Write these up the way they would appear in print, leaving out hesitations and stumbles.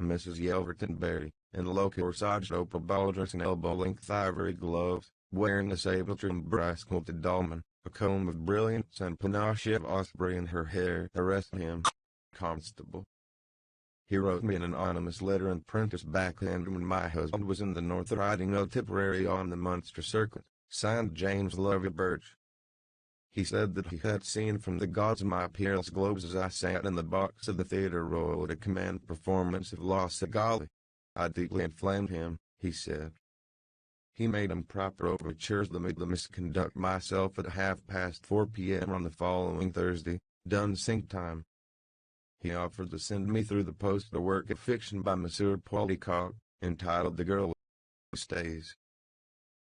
Mrs. Yelverton Berry, in low corsage opal ball dress and elbow-length ivory gloves, wearing a sable-trimmed brass-quilted dolman, a comb of brilliance and panache of osprey in her hair. Arrest him, constable. He wrote me an anonymous letter and printer's backhand when my husband was in the North riding a Tipperary on the Munster Circuit, signed James Lovey Birch. He said that he had seen from the gods my peerless globes as I sat in the box of the Theatre Royal at a command performance of La Cigale. I deeply inflamed him, he said. He made improper overtures to make the misconduct myself at 4:30 p.m. on the following Thursday, Dunsink time. He offered to send me through the post a work of fiction by Monsieur Polycock, entitled The Girl Who Stays.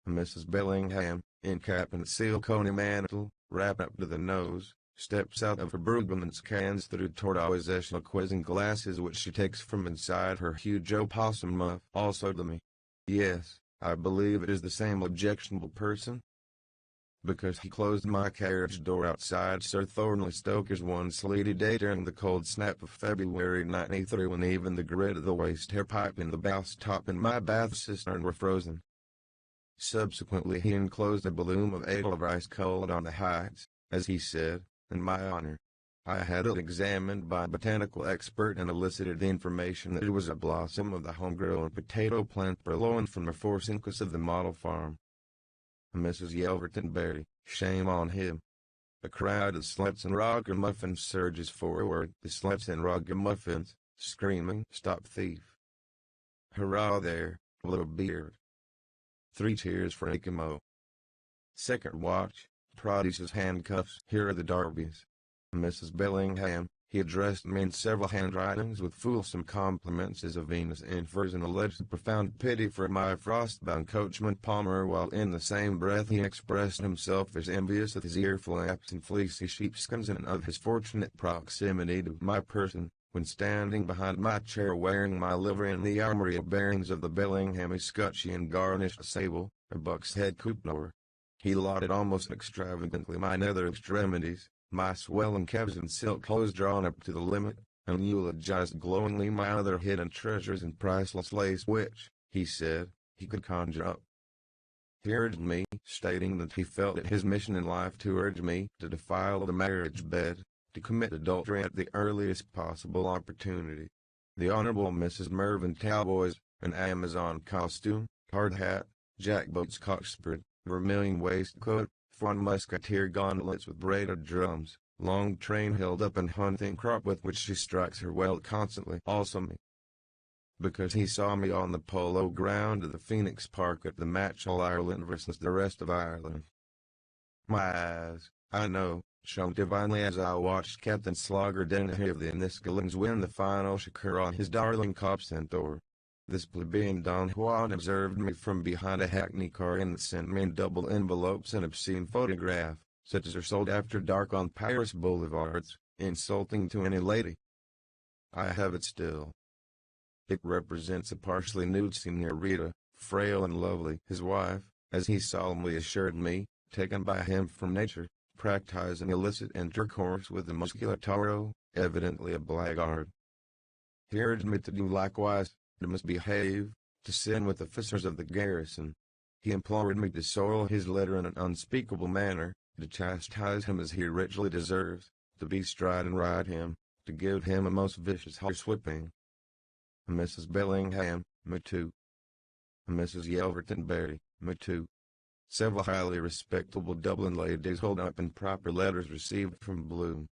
Mrs. Bellingham, in cap and silk-coney mantle, wrapped up to the nose, steps out of her Burgundy cans through tortoise quizzing glasses which she takes from inside her huge opossum muff. Also to me. Yes, I believe it is the same objectionable person. Because he closed my carriage door outside Sir Thornley Stoker's one sleety day during the cold snap of February 93 when even the grit of the waste hair pipe and the bath top in my bath cistern were frozen. Subsequently he enclosed a balloon of edelweiss cold on the heights, as he said, in my honor. I had it examined by a botanical expert and elicited the information that it was a blossom of the homegrown potato plant purloined from the forsythia of the model farm. Mrs. Yelverton Berry, shame on him. A crowd of sluts and ragamuffins surges forward, the sluts and ragamuffins, screaming, "Stop thief! Hurrah there, little beard!" 3 cheers for Eskimo. Second watch, produces handcuffs. Here are the Darbies. Mrs. Bellingham, he addressed me in several handwritings with fulsome compliments as a Venus in furs and alleged profound pity for my frostbound coachman Palmer, while in the same breath he expressed himself as envious of his earflaps and fleecy sheepskins and of his fortunate proximity to my person, when standing behind my chair wearing my livery and the armory of bearings of the Bellingham escutcheon garnished sable, a buck's head coupe-nor. He lauded almost extravagantly my nether extremities, my swelling calves and silk hose drawn up to the limit, and eulogized glowingly my other hidden treasures and priceless lace which, he said, he could conjure up. He urged me, stating that he felt it his mission in life to urge me to defile the marriage bed, to commit adultery at the earliest possible opportunity. The Honorable Mrs. Mervyn Talboys, an Amazon costume, hard hat, jackboots cockspur, vermilion waistcoat, fawn musketeer gauntlets with braided drums, long train held up and hunting crop with which she strikes her welt constantly. Also me. Because he saw me on the polo ground of the Phoenix Park at the match All Ireland versus the rest of Ireland. My eyes, I know, shone divinely as I watched Captain Slogger Dennehy of the Enniskillings win the final shakir on his darling Cobb Centaur. This plebeian Don Juan observed me from behind a hackney car and sent me in double envelopes an obscene photograph, such as are sold after dark on Paris boulevards, insulting to any lady. I have it still. It represents a partially nude senorita, frail and lovely, his wife, as he solemnly assured me, taken by him from nature, practicing illicit intercourse with a muscular taureau, evidently a blackguard. He urged me to do likewise, to misbehave, to sin with the officers of the garrison. He implored me to soil his letter in an unspeakable manner, to chastise him as he richly deserves, to bestride and ride him, to give him a most vicious horsewhipping. Mrs. Bellingham, me too. Mrs. Yelverton Berry, me too. Several highly respectable Dublin ladies hold up in proper letters received from Bloom.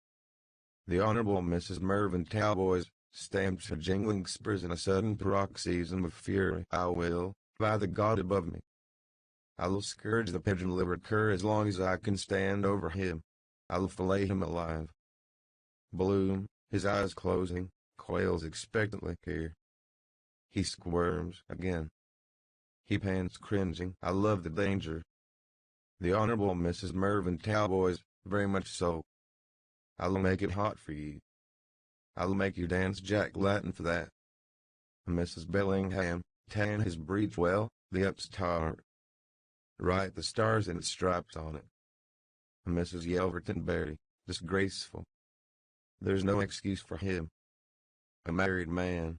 The Honourable Mrs. Mervyn Talboys stamps her jingling spurs in a sudden paroxysm of fury. I will, by the God above me, I will scourge the pigeon-livered cur as long as I can stand over him. I will fillet him alive. Bloom, his eyes closing, quails expectantly here. He squirms again. He pants cringing. I love the danger. The Honourable Mrs. Mervyn Talboys, very much so. I will make it hot for you. I will make you dance Jack Latin for that. Mrs. Bellingham, tan his breech well, the upstart. Write the stars and stripes on it. Mrs. Yelverton Berry, disgraceful. There's no excuse for him. A married man.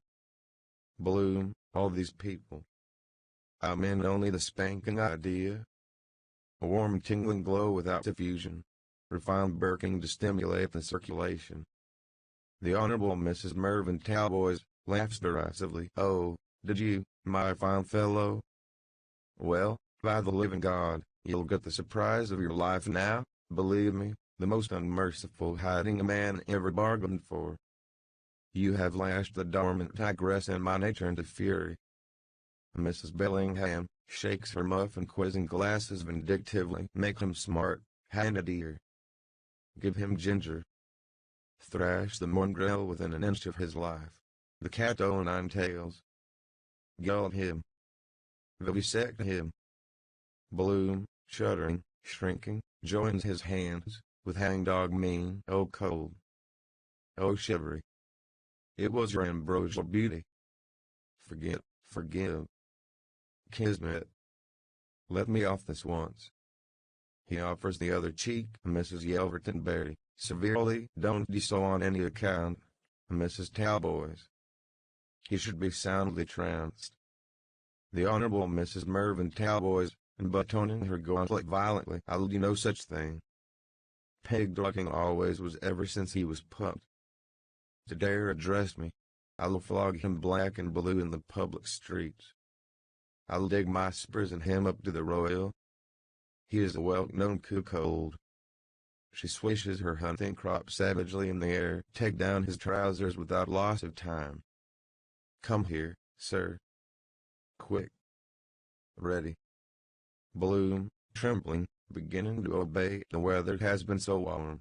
Bloom, all these people. I meant only the spanking idea. A warm tingling glow without diffusion. Refined burking to stimulate the circulation. The Honorable Mrs. Mervyn Talboys laughs derisively. Oh, did you, my fine fellow? Well, by the living God, you'll get the surprise of your life now, believe me, the most unmerciful hiding a man ever bargained for. You have lashed the dormant tigress in my nature into fury. Mrs. Bellingham shakes her muff and quizzing glasses vindictively. Make him smart, hand it ear. Give him ginger. Thrash the mongrel within an inch of his life. The cat o' nine tails. Gull him. Vivisect him. Bloom, shuddering, shrinking, joins his hands, with hangdog mien. Oh cold. Oh shivery. It was your ambrosial beauty. Forgive. Kismet. Let me off this once. He offers the other cheek. Mrs. Yelverton Berry, severely. Don't do so on any account, Mrs. Talboys. He should be soundly trounced. The Honorable Mrs. Mervyn Talboys, buttoning her gauntlet violently. I'll do no such thing. Pig-ducking always was ever since he was pupped. To dare address me, I'll flog him black and blue in the public streets. I'll dig my spurs in him up to the royal. He is a well-known cuckold. She swishes her hunting crop savagely in the air. Take down his trousers without loss of time. Come here, sir. Quick. Ready. Bloom, trembling, beginning to obey. The weather has been so warm.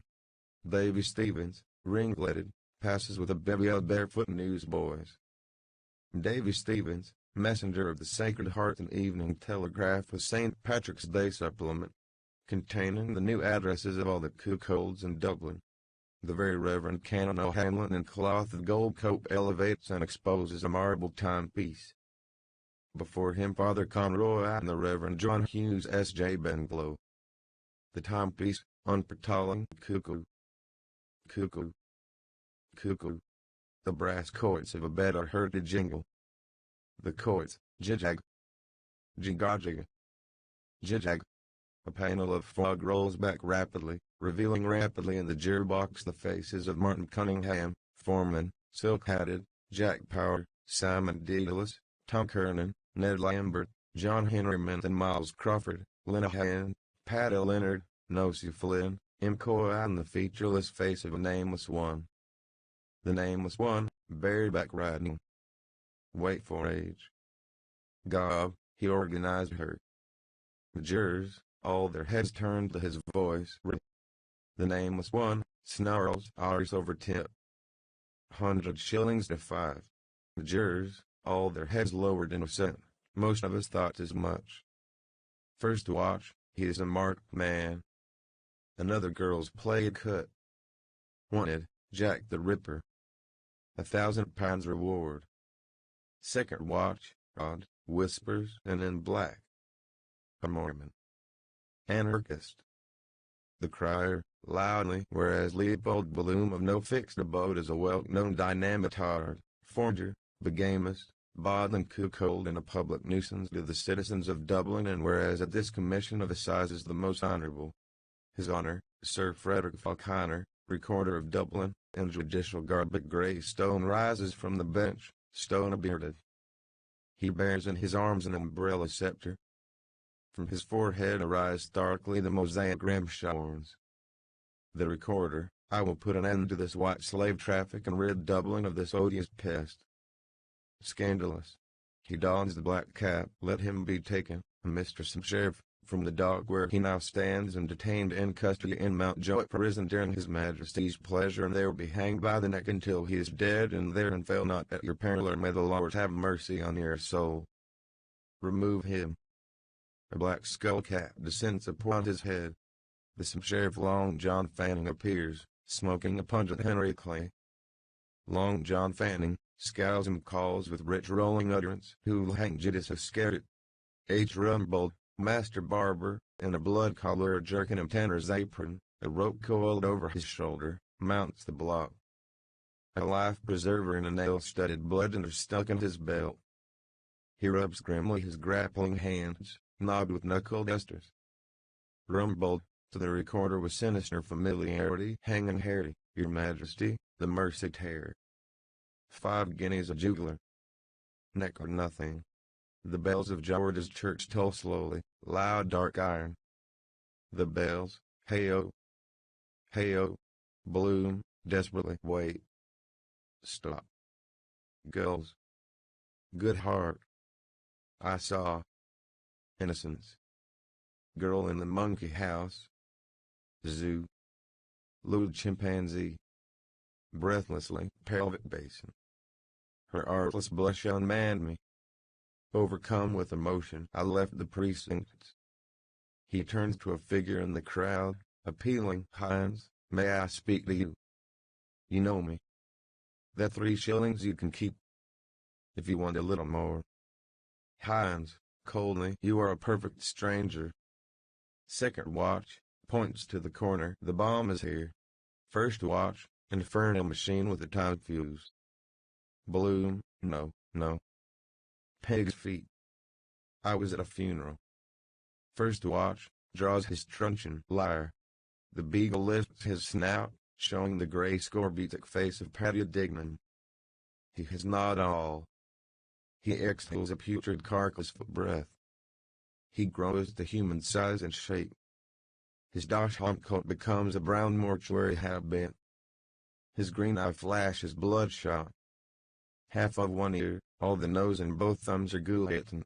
Davy Stevens, ringletted, passes with a bevy of barefoot newsboys. Davy Stevens, messenger of the Sacred Heart and Evening Telegraph with St. Patrick's Day supplement, containing the new addresses of all the cuckolds in Dublin. The Very Reverend Canon O'Hanlon in cloth and gold coat elevates and exposes a marble timepiece. Before him Father Conroy and the Reverend John Hughes S.J. Benglow. The timepiece, unpertaining, cuckoo. Cuckoo. Cuckoo. The brass chords of a bed are heard to jingle. The chords, jijag. Jigajig. Jijag. A panel of fog rolls back rapidly, revealing rapidly in the gearbox the faces of Martin Cunningham, Foreman, Silk-Hatted, Jack Power, Simon Dedalus, Tom Kernan, Ned Lambert, John Henry Mint and Miles Crawford, Linehan, Paddy Leonard, Nosey Flynn, Imcoa and the featureless face of a nameless one. The nameless one, bareback riding. Wait for age. Gob, he organized her. The jurors, all their heads turned to his voice. The nameless one, snarls, ours over tip. 100 shillings to 5. The jurors, all their heads lowered in assent. Most of us thought as much. First watch, he is a marked man. Another girl's played cut. Wanted, Jack the Ripper. £1,000 reward. Second watch, odd, whispers, and in black. A Mormon. Anarchist. The crier, loudly, whereas Leopold Bloom of no fixed abode is a well-known dynamitard, forger, bigamist, bodling cuckold and a public nuisance to the citizens of Dublin, and whereas at this commission of assizes the most honourable, His Honour, Sir Frederick Falconer, Recorder of Dublin, and Judicial Guard at Greystone rises from the bench, stone-bearded. He bears in his arms an umbrella sceptre. From his forehead arise starkly the mosaic ramshorns. The Recorder, I will put an end to this white slave traffic and rid Dublin of this odious pest. Scandalous. He dons the black cap. Let him be taken, Mr. Sheriff, from the dock where he now stands and detained in custody in Mountjoy prison during his Majesty's pleasure, and there be hanged by the neck until he is dead, and there and fail not at your peril, or may the Lord have mercy on your soul. Remove him. A black skull cap descends upon his head. The Sheriff Long John Fanning appears, smoking a pungent Henry Clay. Long John Fanning scowls and calls with rich rolling utterance, "Who'll hang Judas Iscariot?" H. Rumbold, Master Barber, in a blood collar jerkin and tanner's apron, a rope coiled over his shoulder, mounts the block. a life preserver and a nail-studded bludgeon are stuck in his belt. He rubs grimly his grappling hands, knobbed with knuckle dusters. Rumbled to the recorder with sinister familiarity, hanging Harry, your majesty, the mercy tear. 5 guineas a jugler. Neck or nothing. The bells of George's church toll slowly, loud dark iron. The bells, hey-oh, hey-oh, Bloom, desperately, wait. Stop. Girls. Good heart. I saw. Innocence. Girl in the monkey house. Zoo. Little chimpanzee. Breathlessly, pelvic basin. Her artless blush unmanned me. Overcome with emotion, I left the precincts. He turned to a figure in the crowd, appealing. Hines, may I speak to you? You know me. That 3 shillings you can keep. If you want a little more. Hines, coldly, you are a perfect stranger. Second watch, points to the corner. The bomb is here. First watch, infernal machine with a time fuse. Bloom, no, no. Peg's feet. I was at a funeral. First watch, draws his truncheon. Liar. The beagle lifts his snout, showing the gray scorbutic face of Paddy Dignan. He has not all. He exhales a putrid carcass for breath. He grows to human size and shape. His dachshund coat becomes a brown mortuary habit. His green eye flashes bloodshot. Half of one ear, all the nose and both thumbs are gulatin.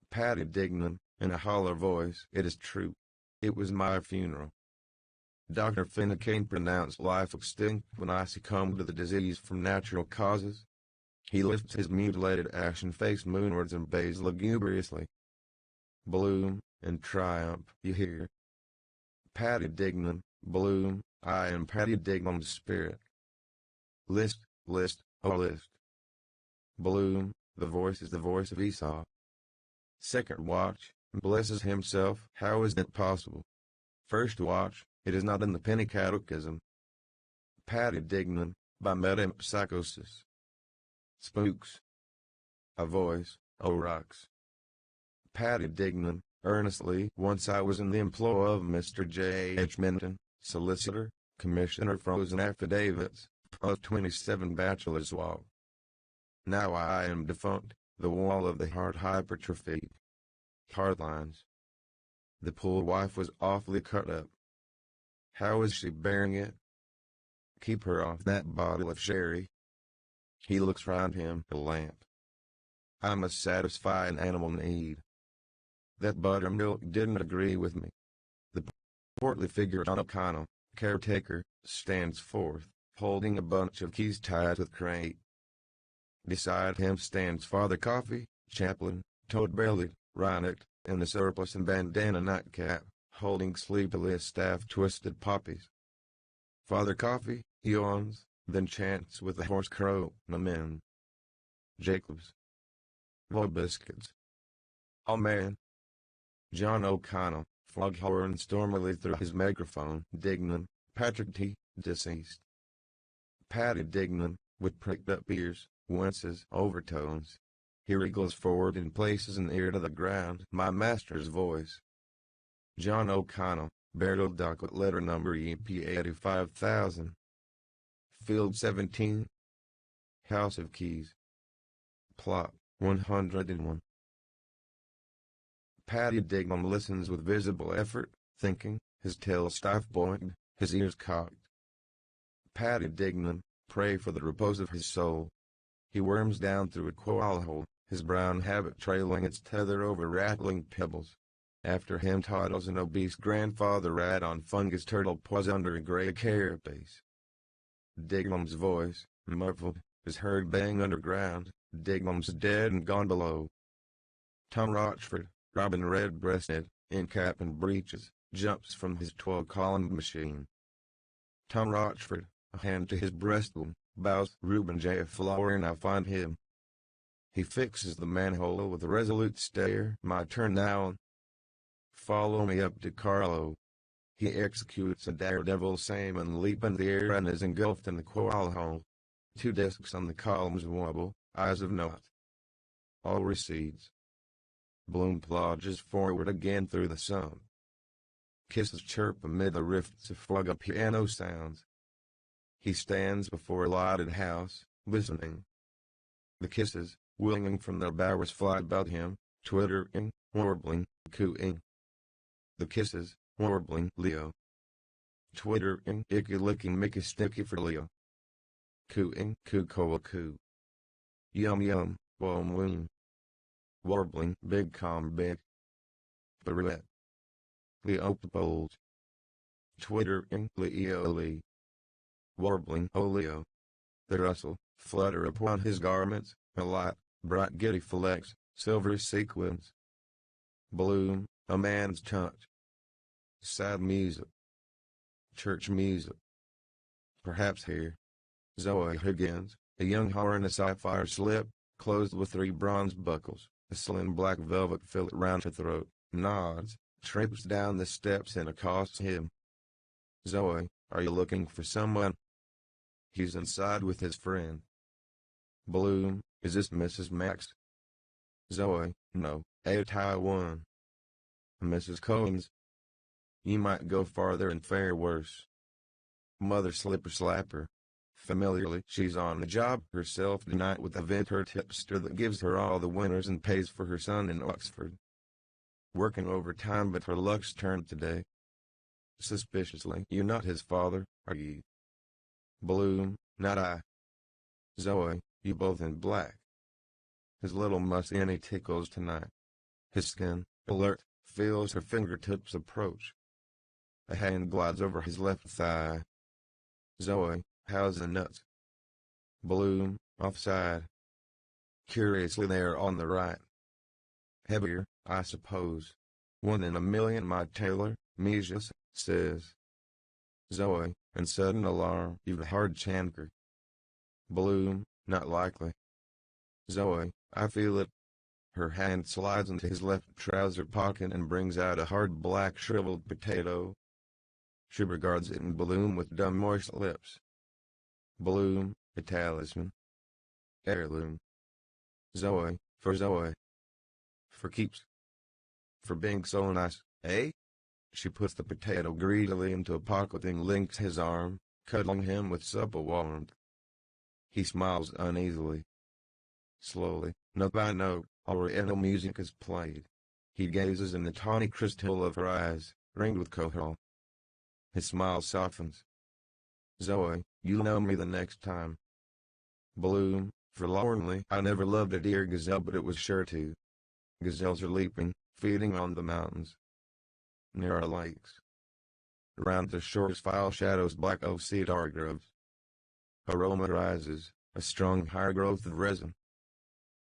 Paddy Dignan, in a hollow voice, it is true. It was my funeral. Dr. Finnecane pronounced life extinct when I succumbed to the disease from natural causes. He lifts his mutilated ashen face moonwards and bays lugubriously. Bloom, in triumph, you hear. Paddy Dignan, Bloom, I am Paddy Dignan's spirit. List, list, oh list. Bloom, the voice is the voice of Esau. Second watch, blesses himself, how is that possible? First watch, it is not in the penny catechism. Paddy Dignan, by metempsychosis. Spooks. A voice, oh rocks. Paddy Dignan, earnestly, once I was in the employ of Mr. J. H. Minton, solicitor, commissioner frozen affidavits, of 27 Bachelor's Walk. Now I am defunct, the wall of the heart hypertrophied. Heart lines. The poor wife was awfully cut up. How is she bearing it? Keep her off that bottle of sherry. He looks round him, a lamp. I must satisfy an animal need. That buttermilk didn't agree with me. The portly figure of John O'Connell, caretaker, stands forth, holding a bunch of keys tied with crate. Beside him stands Father Coffee, chaplain, toad-bellied, rhinocked, in a surplice and bandana nightcap, holding sleepily a staff twisted poppies. Father Coffee yawns, then chants with a hoarse crow, Amen. Jacobs. Boy biscuits. Amen. John O'Connell, foghorn stormily through his megaphone. Dignan, Patrick T., deceased. Paddy Dignan, with pricked up ears, winces, overtones. He wriggles forward and places an ear to the ground. My master's voice. John O'Connell, burial docket letter number EP 85,000. Field 17. House of Keys. Plot 101. Paddy Dignan listens with visible effort, thinking, his tail stiff-pointed, his ears cocked. Paddy Dignan, pray for the repose of his soul. He worms down through a coal hole, his brown habit trailing its tether over rattling pebbles. After him toddles an obese grandfather rat on fungus turtle paws under a gray carapace. Dignam's voice, muffled, is heard baying underground. Dignam's dead and gone below. Tom Rochford, robin red-breasted, in cap and breeches, jumps from his 12-column machine. Tom Rochford, a hand to his breastbone, bows. Reuben J. Flower, and I find him. He fixes the manhole with a resolute stare. My turn now. Follow me up to Carlo. He executes a daredevil salmon leap in the air and is engulfed in the coal hole. Two discs on the columns wobble, eyes of naught. All recedes. Bloom plodges forward again through the sun. Kisses chirp amid the rifts of fog piano sounds. He stands before a lighted house, listening. The kisses, winging from their bowers, fly about him, twittering, warbling, cooing. The kisses, warbling, Leo. Twittering, icky-licking, Mickey sticky for Leo. Cooing, coo-coa coo. Yum-yum, boom-woom. Warbling, big calm big. Pirouette. Leo bold. Twittering, Leo-lee. Warbling, oh Leo. The rustle, flutter upon his garments, a light, bright giddy flecks, silvery sequins. Bloom, a man's touch. Sad music. Church music. Perhaps here. Zoe Higgins, a young whore in a sapphire slip, closed with 3 bronze buckles, a slim black velvet fillet round her throat, nods, trips down the steps and accosts him. Zoe, are you looking for someone? He's inside with his friend. Bloom, is this Mrs. Max? Zoe, no, a Taiwan. Mrs. Cohen's. You might go farther and fare worse. Mother Slipper Slapper. Familiarly, she's on the job herself tonight with a vintage tipster that gives her all the winners and pays for her son in Oxford. Working overtime, but her luck's turned today. Suspiciously, you're not his father, are you? Bloom, not I. Zoe, you both in black. His little mustache tickles tonight. His skin, alert, feels her fingertips approach. A hand glides over his left thigh. Zoe, how's the nuts? Bloom, offside. Curiously they are on the right. Heavier, I suppose. 1 in a million, my tailor, Mesias, says. Zoe, in sudden alarm, you've a hard chancre. Bloom, not likely. Zoe, I feel it. Her hand slides into his left trouser pocket and brings out a hard black shriveled potato. She regards it in Bloom with dumb moist lips. Bloom, a talisman. Heirloom. Zoe, for Zoe. For keeps. For being so nice, eh? She puts the potato greedily into a pocket and links his arm, cuddling him with supple warmth. He smiles uneasily. Slowly, note by note, Oriental music is played. He gazes in the tawny crystal of her eyes, ringed with coral. His smile softens. Zoe, you'll know me the next time. Bloom, forlornly, I never loved a deer gazelle, but it was sure to. Gazelles are leaping, feeding on the mountains. Near our lakes. Around the shores file shadows black oak cedar groves. Aroma rises, a strong higher growth of resin.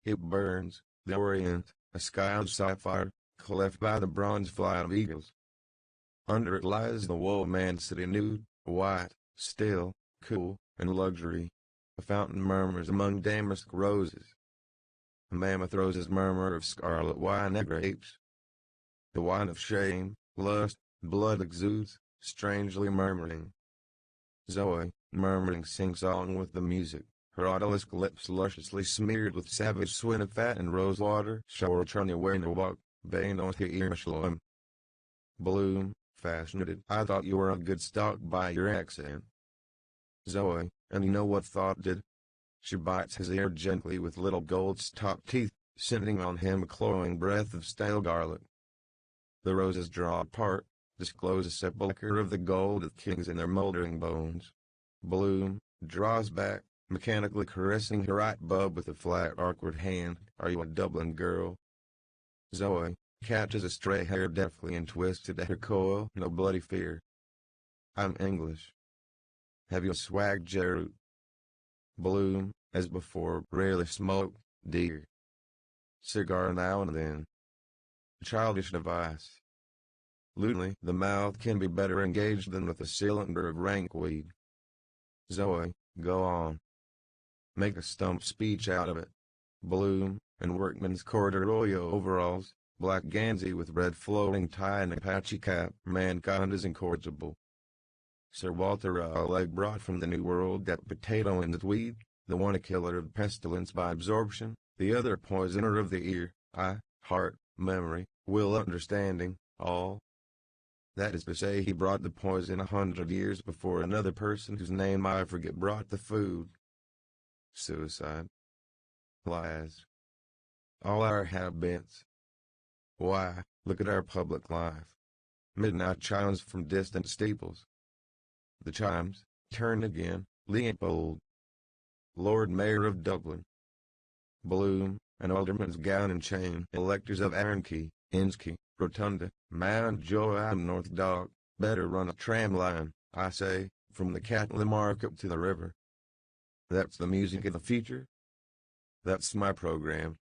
It burns, the orient, a sky of sapphire, cleft by the bronze flight of eagles. Under it lies the wool man sitting nude, white, still, cool, and luxury. A fountain murmurs among damask roses. A mammoth roses murmur of scarlet wine and grapes. The wine of shame, lust, blood exudes, strangely murmuring. Zoe, murmuring, sings song with the music, her odalisque lips lusciously smeared with savage swin of fat and rose water, shower turn away in the walk, baying on the ear shalom. Bloom, fascinated, I thought you were a good stock by your accent. Zoe, and you know what thought did? She bites his ear gently with little gold-stopped teeth, sending on him a cloying breath of stale garlic. The roses draw apart, disclose a sepulchre of the gold of kings in their moldering bones. Bloom, draws back, mechanically caressing her right bub with a flat, awkward hand. Are you a Dublin girl? Zoe, catches a stray hair deftly and twists it at her coil. No bloody fear. I'm English. Have you a swag, Jerut? Bloom, as before, rarely smoked, dear. Cigar now and then. Childish device. Lutely, the mouth can be better engaged than with a cylinder of rank weed. Zoe, go on. Make a stump speech out of it. Bloom, in workman's corduroy overalls, black gansey with red flowing tie and Apache cap, mankind is incorrigible. Sir Walter, a leg brought from the New World, that potato in the tweed, the one a killer of pestilence by absorption, the other a poisoner of the ear, eye, heart, memory, will, understanding, all. That is to say, he brought the poison 100 years before another person whose name I forget brought the food. Suicide. Lies. All our have-beens. Why, look at our public life. Midnight chimes from distant steeples. The chimes, turn again, Leopold. Lord Mayor of Dublin. Bloom, an alderman's gown and chain, electors of Arnkey, Inskey, Rotunda, Mountjoy and North Dock, better run a tram line, I say, from the cattle market to the river. That's the music of the future. That's my program.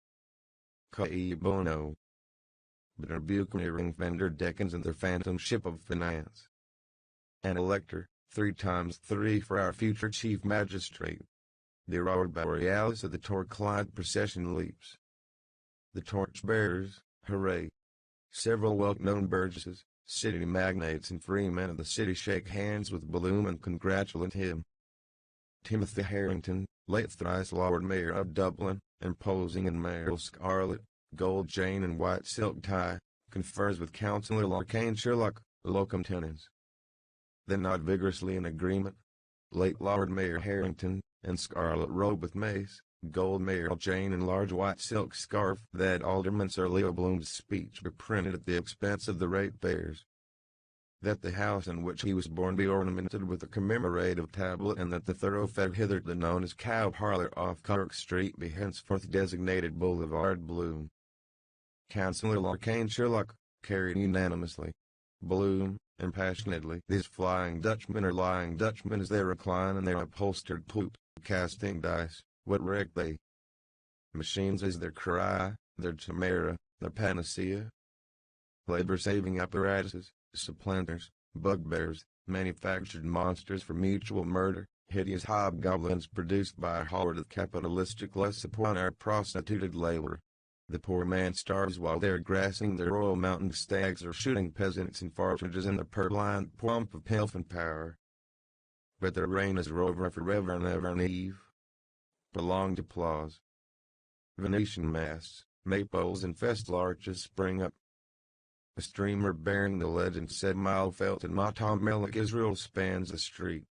Cui bono. Bitter Buchner Fender Deckens and their phantom ship of finance. An elector, 3 times 3 for our future chief magistrate. The aurora borealis of the torchlight procession leaps. The torch-bearers, hooray. Several well-known burgesses, city magnates and freemen of the city shake hands with Bloom and congratulate him. Timothy Harrington, late thrice Lord Mayor of Dublin, imposing in mayoral scarlet, gold chain and white silk tie, confers with Councillor Larkane Sherlock, locum tenens. Then nod vigorously in agreement. Late Lord Mayor Harrington, in scarlet robe with mace, gold mayoral chain and large white silk scarf. That Alderman Sir Leo Bloom's speech be printed at the expense of the ratepayers. That the house in which he was born be ornamented with a commemorative tablet, and that the thoroughfare hitherto known as Cow Parlour off Cork Street be henceforth designated Boulevard Bloom. Councillor Larkane Sherlock, carried unanimously. Bloom, impassionedly. These Flying Dutchmen are lying Dutchmen as they recline in their upholstered poop, casting dice. What reck they? Machines is their cry, their chimera, their panacea. Labor-saving apparatuses, supplanters, bugbears, manufactured monsters for mutual murder, hideous hobgoblins produced by a horde of capitalistic lusts upon our prostituted labor. The poor man starves while they're grassing their Royal Mountain stags or shooting peasants and partridges in the purblind pomp of pelf and power. But their reign is over forever and ever and eve. Prolonged applause. Venetian masts, maypoles and festal arches spring up. A streamer bearing the legend said Mile Felt and Matam Melech Israel spans the street.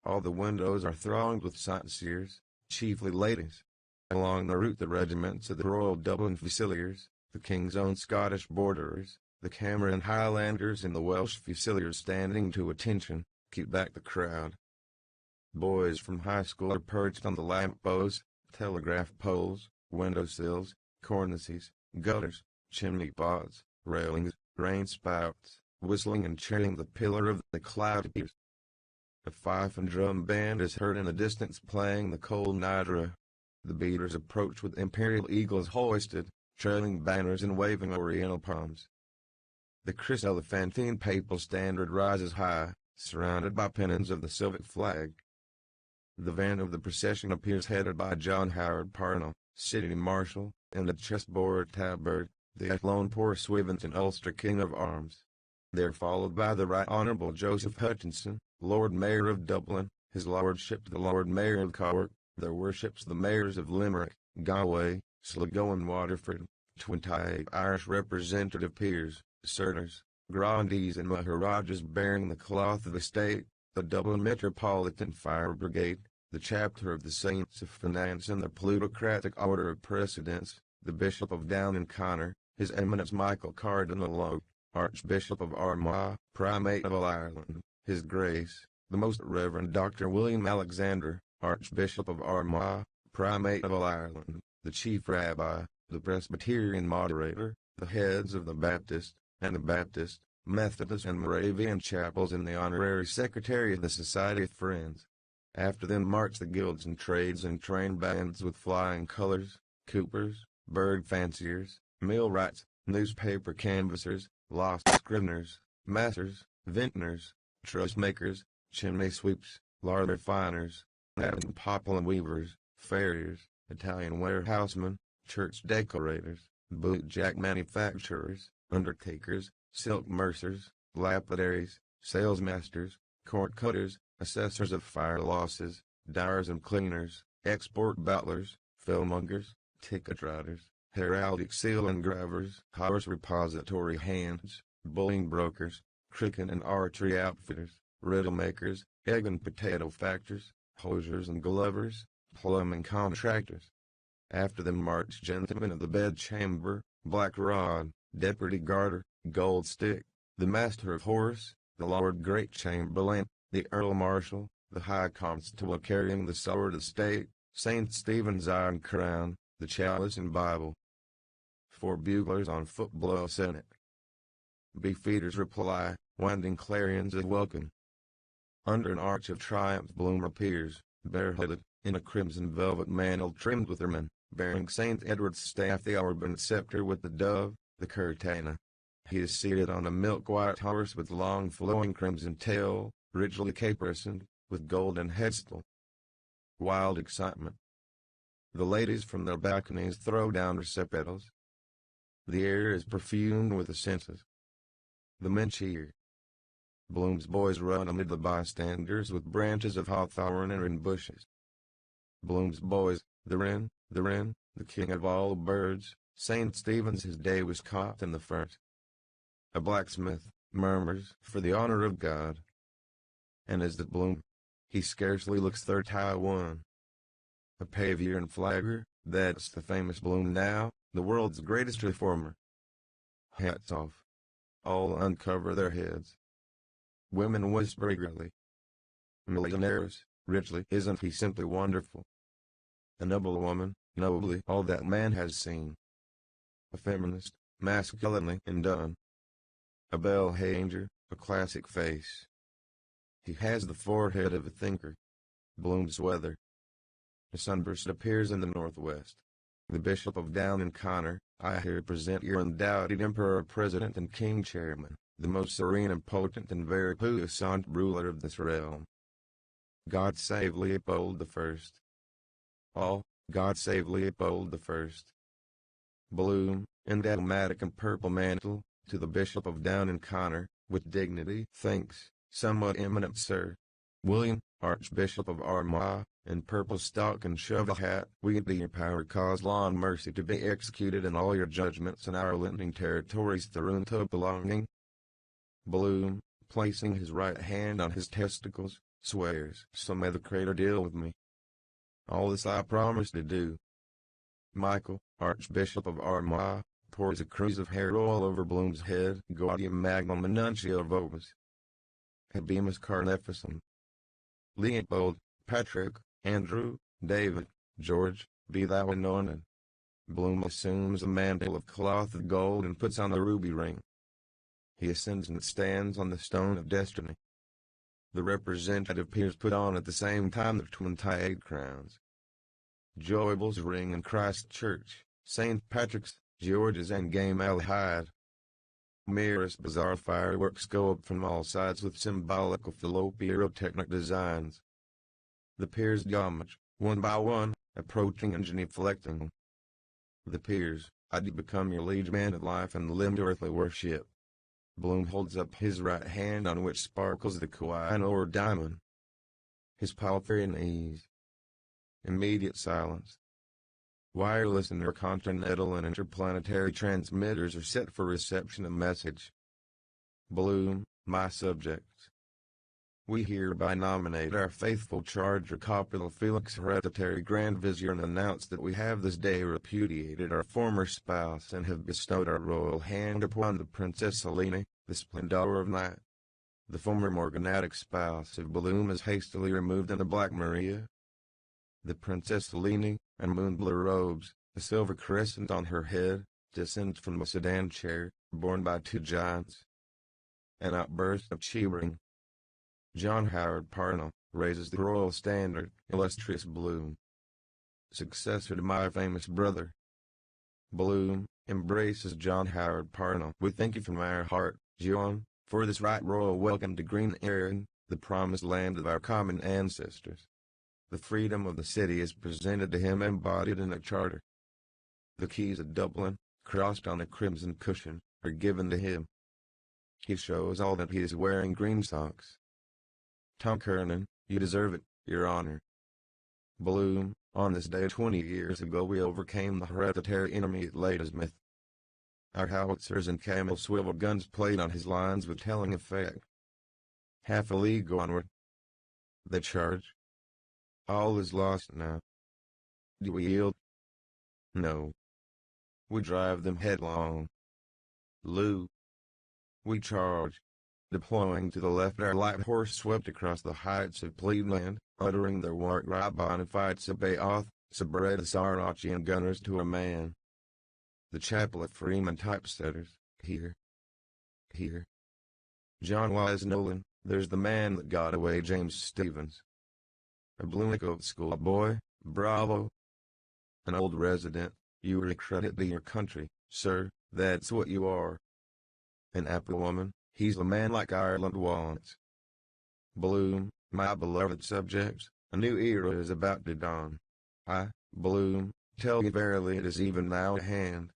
All the windows are thronged with sightseers, chiefly ladies. Along the route the regiments of the Royal Dublin Fusiliers, the King's Own Scottish Borderers, the Cameron Highlanders and the Welsh Fusiliers standing to attention, keep back the crowd. Boys from high school are perched on the lamp posts, telegraph poles, windowsills, cornices, gutters, chimney pots, railings, rain spouts, whistling and cheering the pillar of the cloud appears. A fife and drum band is heard in the distance playing the Kol Nidra. The beaters approach with imperial eagles hoisted, trailing banners and waving oriental palms. The chryselephantine papal standard rises high, surrounded by pennons of the Celtic flag. The van of the procession appears headed by John Howard Parnell, City Marshal, and the chessboard tabard, the Athlone Pursuivant and Ulster King of Arms. They are followed by the Right Honourable Joseph Hutchinson, Lord Mayor of Dublin, his Lordship the Lord Mayor of Cork, their worships the Mayors of Limerick, Galway, Sligo and Waterford, 28 Irish representative peers, sirs, grandees and maharajas bearing the cloth of the state, the Dublin Metropolitan Fire Brigade, the chapter of the Saints of Finance and the plutocratic order of precedence, the Bishop of Down and Connor, His Eminence Michael Cardinal Logue, Archbishop of Armagh, Primate of Ireland, His Grace, the Most Reverend Dr. William Alexander, Archbishop of Armagh, Primate of Ireland, the Chief Rabbi, the Presbyterian Moderator, the heads of the Baptist, Methodist and Moravian chapels and the Honorary Secretary of the Society of Friends. After them march the guilds and trades and train bands with flying colors, coopers, bird fanciers, millwrights, newspaper canvassers, lost scriveners, masters, vintners, truss makers, chimney sweeps, lard refiners, poplar weavers, farriers, Italian warehousemen, church decorators, bootjack manufacturers, undertakers, silk mercers, lapidaries, salesmasters, court cutters, assessors of fire losses, dyers and cleaners, export battlers, fillmongers, ticket writers, heraldic seal engravers, horse repository hands, bullion brokers, cricket and archery outfitters, riddle makers, egg and potato factors, hosiers and glovers, plumbing contractors. After them marched gentlemen of the bedchamber, Black Rod, Deputy Garter, Gold Stick, the Master of Horse, the Lord Great Chamberlain, the Earl Marshal, the High Constable carrying the sword of state, St. Stephen's iron crown, the chalice and Bible. 4 buglers on foot blow a senate. Beefeaters reply, winding clarions of welcome. Under an arch of triumph Bloom appears, bareheaded, in a crimson velvet mantle trimmed with ermine, bearing St. Edward's staff, the Auburn scepter with the dove, the curtana. He is seated on a milk-white horse with long flowing crimson tail, richly caparisoned, with golden headstall. Wild excitement. The ladies from their balconies throw down rose petals. The air is perfumed with the senses. The men cheer. Bloom's boys run amid the bystanders with branches of hawthorn and wren bushes. Bloom's boys, the wren, the king of all birds, St. Stephen's his day was caught in the furs. A blacksmith murmurs, for the honor of God. And as that Bloom, he scarcely looks 31. A pavior and flagger, that's the famous Bloom now, the world's greatest reformer. Hats off. All uncover their heads. Women whisper eagerly. Millionaires, richly, isn't he simply wonderful? A noble woman, nobly, all that man has seen. A feminist, masculinely indone. A bell hanger, a classic face. He has the forehead of a thinker. Bloom's weather. A sunburst appears in the northwest. The Bishop of Down and Connor, I here present your undoubted Emperor, President and King Chairman, the most serene and potent and very puissant ruler of this realm. God save Leopold I. All, God save Leopold I. Bloom, emblematic and purple mantle, to the Bishop of Down and Connor, with dignity, thanks, somewhat eminent sir. William, Archbishop of Armagh, in purple stock and shovel hat, we do your power cause law and mercy to be executed in all your judgments in our lending territories thereunto belonging. Bloom, placing his right hand on his testicles, swears, so may the Creator deal with me. All this I promise to do. Michael, Archbishop of Armagh, pours a cruse of hair oil over Bloom's head, Gaudium magnum annuncio vobis. Habemus carneficem. Leopold, Patrick, Andrew, David, George, be thou anointed. Bloom assumes a mantle of cloth of gold and puts on a ruby ring. He ascends and stands on the stone of destiny. The representative peers put on at the same time their 28 crowns. Joybells ring in Christ Church, St. Patrick's, George's and Game Hyde. Merest bizarre fireworks go up from all sides with symbolical pyrotechnic designs. The peers homage, one by one, approaching and genuflecting. The peers, I do become your liege man of life and limb to earthly worship. Bloom holds up his right hand on which sparkles the Koh-i-Noor diamond. His palfrey and ease. Immediate silence. Wireless intercontinental and interplanetary transmitters are set for reception of message. Bloom, my subjects. We hereby nominate our faithful charger Coppola Felix Hereditary Grand Vizier and announce that we have this day repudiated our former spouse and have bestowed our royal hand upon the Princess Helene, the splendor of night. The former morganatic spouse of Bloom is hastily removed in the Black Maria. The Princess Helene, in moon-blue robes, a silver crescent on her head, descends from a sedan chair, borne by 2 giants. An outburst of cheering. John Howard Parnell raises the royal standard, illustrious Bloom. Successor to my famous brother. Bloom embraces John Howard Parnell. We thank you from our heart, John, for this right royal welcome to Green Erin, the promised land of our common ancestors. The freedom of the city is presented to him embodied in a charter. The keys of Dublin, crossed on a crimson cushion, are given to him. He shows all that he is wearing green socks. Tom Kernan, you deserve it, Your Honor. Bloom, On this day 20 years ago we overcame the hereditary enemy at Ladysmith. Our howitzers and camel swivel guns played on his lines with telling effect. Half a league onward, they charge. All is lost now. Do we yield? No. We drive them headlong. Lou. We charge. Deploying to the left, our light horse swept across the heights of Cleveland, uttering their war cry bona fide Sabaoth, Sabreda Sarachian gunners to a man. The chapel at Freeman typesetters, here. Here. John Wise Nolan, there's the man that got away, James Stevens. A Bloomington schoolboy, bravo. An old resident, you are a credit to your country, sir, that's what you are. An apple woman, he's the man like Ireland wants. Bloom, my beloved subjects, a new era is about to dawn. I, Bloom, tell you verily it is even now at hand.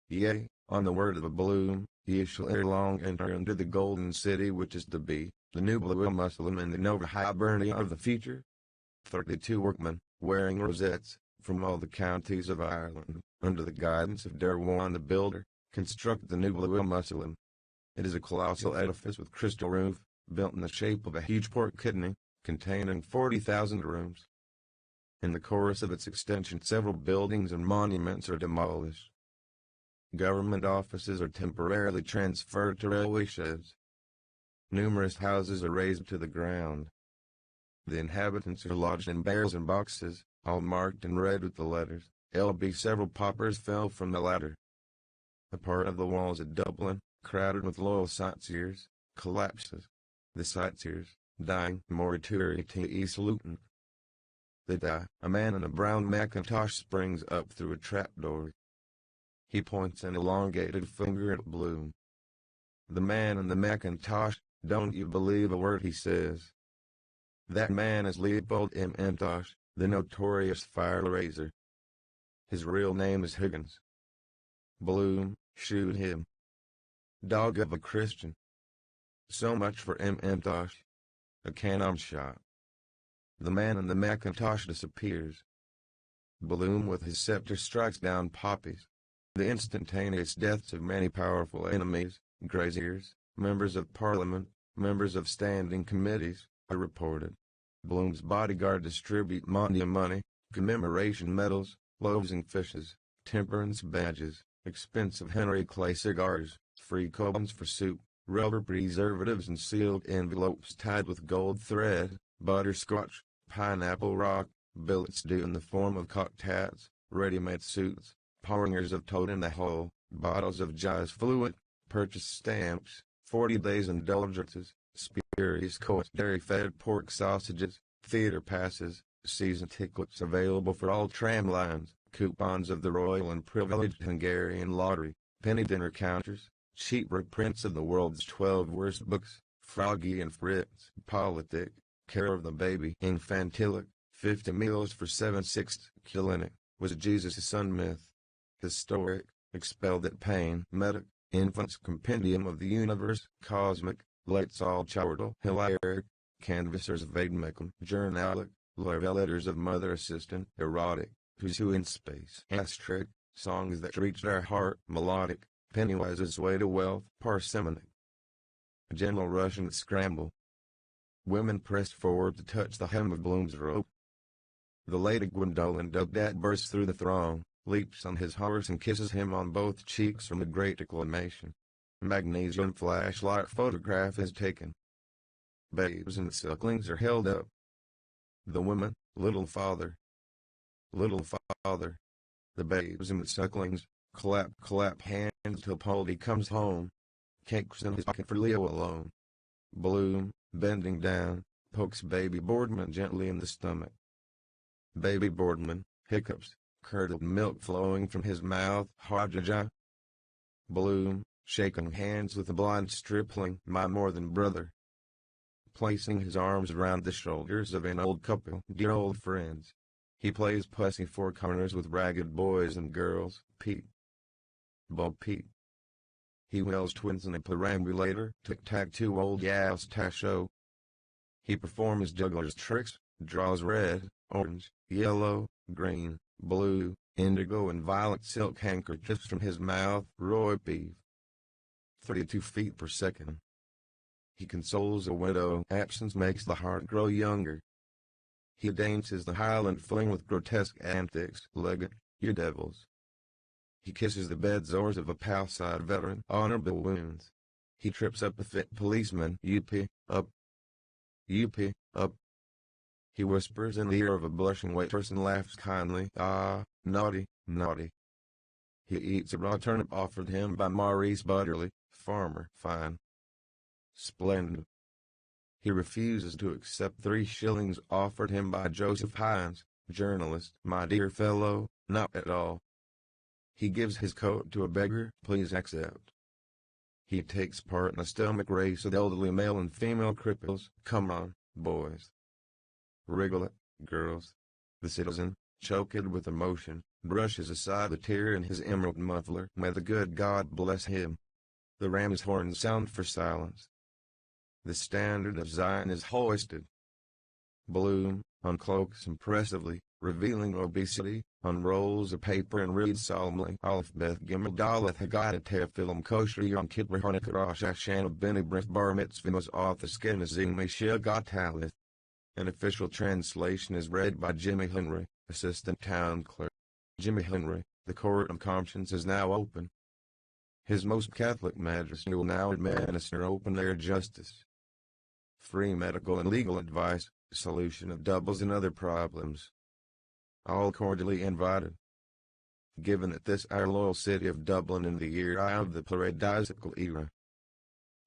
Yea, on the word of a Bloom, ye shall ere long enter into the golden city which is to be, the new Blue Muslim and the Nova Hibernia of the future. 32 workmen, wearing rosettes, from all the counties of Ireland, under the guidance of Derwan the builder, construct the new Blue Muslim. It is a colossal edifice with crystal roof, built in the shape of a huge pork kidney, containing 40,000 rooms. In the course of its extension several buildings and monuments are demolished. Government offices are temporarily transferred to railway sheds. Numerous houses are razed to the ground. The inhabitants are lodged in barrels and boxes, all marked in red with the letters LB. Several paupers fell from the ladder. A part of the walls at Dublin, crowded with loyal sightseers, collapses. The sightseers, dying, mortuary to East Luton. They die. A man in a brown Macintosh springs up through a trapdoor. He points an elongated finger at Bloom. The man in the Macintosh, don't you believe a word he says. That man is Leopold M'Intosh, the notorious fire raiser. His real name is Higgins. Bloom, shoot him. Dog of a Christian. So much for M'Intosh. A cannon shot. The man in the Macintosh disappears. Bloom with his scepter strikes down poppies. The instantaneous deaths of many powerful enemies, graziers, members of parliament, members of standing committees, are reported. Bloom's bodyguard distribute mondium money, commemoration medals, loaves and fishes, temperance badges, expensive Henry Clay cigars, free coupons for soup, rubber preservatives and sealed envelopes tied with gold thread, butterscotch, pineapple rock, billets due in the form of cocked hats, ready-made suits, poringers of toad in the hole, bottles of Joyce fluid, purchase stamps, 40 days indulgences, spurious coats, dairy-fed pork sausages, theater passes, season tickets available for all tram lines, coupons of the Royal and Privileged Hungarian Lottery, penny dinner counters, cheap reprints of the world's 12 worst books, Froggy and Fritz, Politic, Care of the Baby, Infantilic, 50 meals for 7/6, Clinic, was Jesus' son myth. Historic, expelled at pain, medic, infant's compendium of the universe, cosmic, lights all chortle, hilaric, canvassers vademecum, journalic, letters of mother assistant, erotic, who's who in space, asterisk, songs that reached our heart, melodic, Pennywise's way to wealth, parsimonic. A general Russian scramble. Women pressed forward to touch the hem of Bloom's robe. The lady Gwendolyn Dugdat bursts through the throng, leaps on his horse and kisses him on both cheeks from a great acclamation. Magnesium flashlight photograph is taken. Babes and sucklings are held up. The women, little father. Little father. The babes and the sucklings, clap hands till Poldy comes home. Cakes in his pocket for Leo alone. Bloom, bending down, pokes baby Boardman gently in the stomach. Baby Boardman, hiccups, curdled milk flowing from his mouth, hajaja. Bloom, shaking hands with the blind stripling, my more than brother. Placing his arms around the shoulders of an old couple, dear old friends. He plays pussy four corners with ragged boys and girls, Pete. Bo Pete. He wheels twins in a perambulator, tic-tac-toe old Yas Tasho. He performs juggler's tricks, draws red, orange, yellow, green, blue, indigo and violet silk handkerchiefs from his mouth. Roy Peeve. 32 feet per second. He consoles a widow. Absence makes the heart grow younger. He dances the Highland fling with grotesque antics. Legate, you devils. He kisses the bedsores of a Palside veteran. Honorable wounds. He trips up a fit policeman. Up. Up. He whispers in the ear of a blushing waitress and laughs kindly. Ah, naughty, naughty. He eats a raw turnip offered him by Maurice Butterly, farmer. Fine. Splendid. He refuses to accept 3 shillings offered him by Joseph Hines, journalist. My dear fellow, not at all. He gives his coat to a beggar. Please accept. He takes part in a stomach race with elderly male and female cripples. Come on, boys. Wriggle it, girls. The citizen, choked with emotion, brushes aside the tear in his emerald muffler. May the good God bless him. The ram's horns sound for silence. The standard of Zion is hoisted. Bloom uncloaks impressively, revealing obesity, unrolls a paper and reads solemnly. Aleph Beth Gimel Daleth Haggadah Tefillim Kosher Yom Kippur Hanukkah Rosh Hashanah B'nai B'rith Bar Mitzvah Oth Askenazim Meshia Gatalith. An official translation is read by Jimmy Henry, Assistant Town Clerk. Jimmy Henry, the Court of Conscience is now open. His Most Catholic Majesty will now administer open-air justice. Free medical and legal advice, solution of doubles and other problems. All cordially invited. Given that this our loyal city of Dublin in the year I of the paradisical era.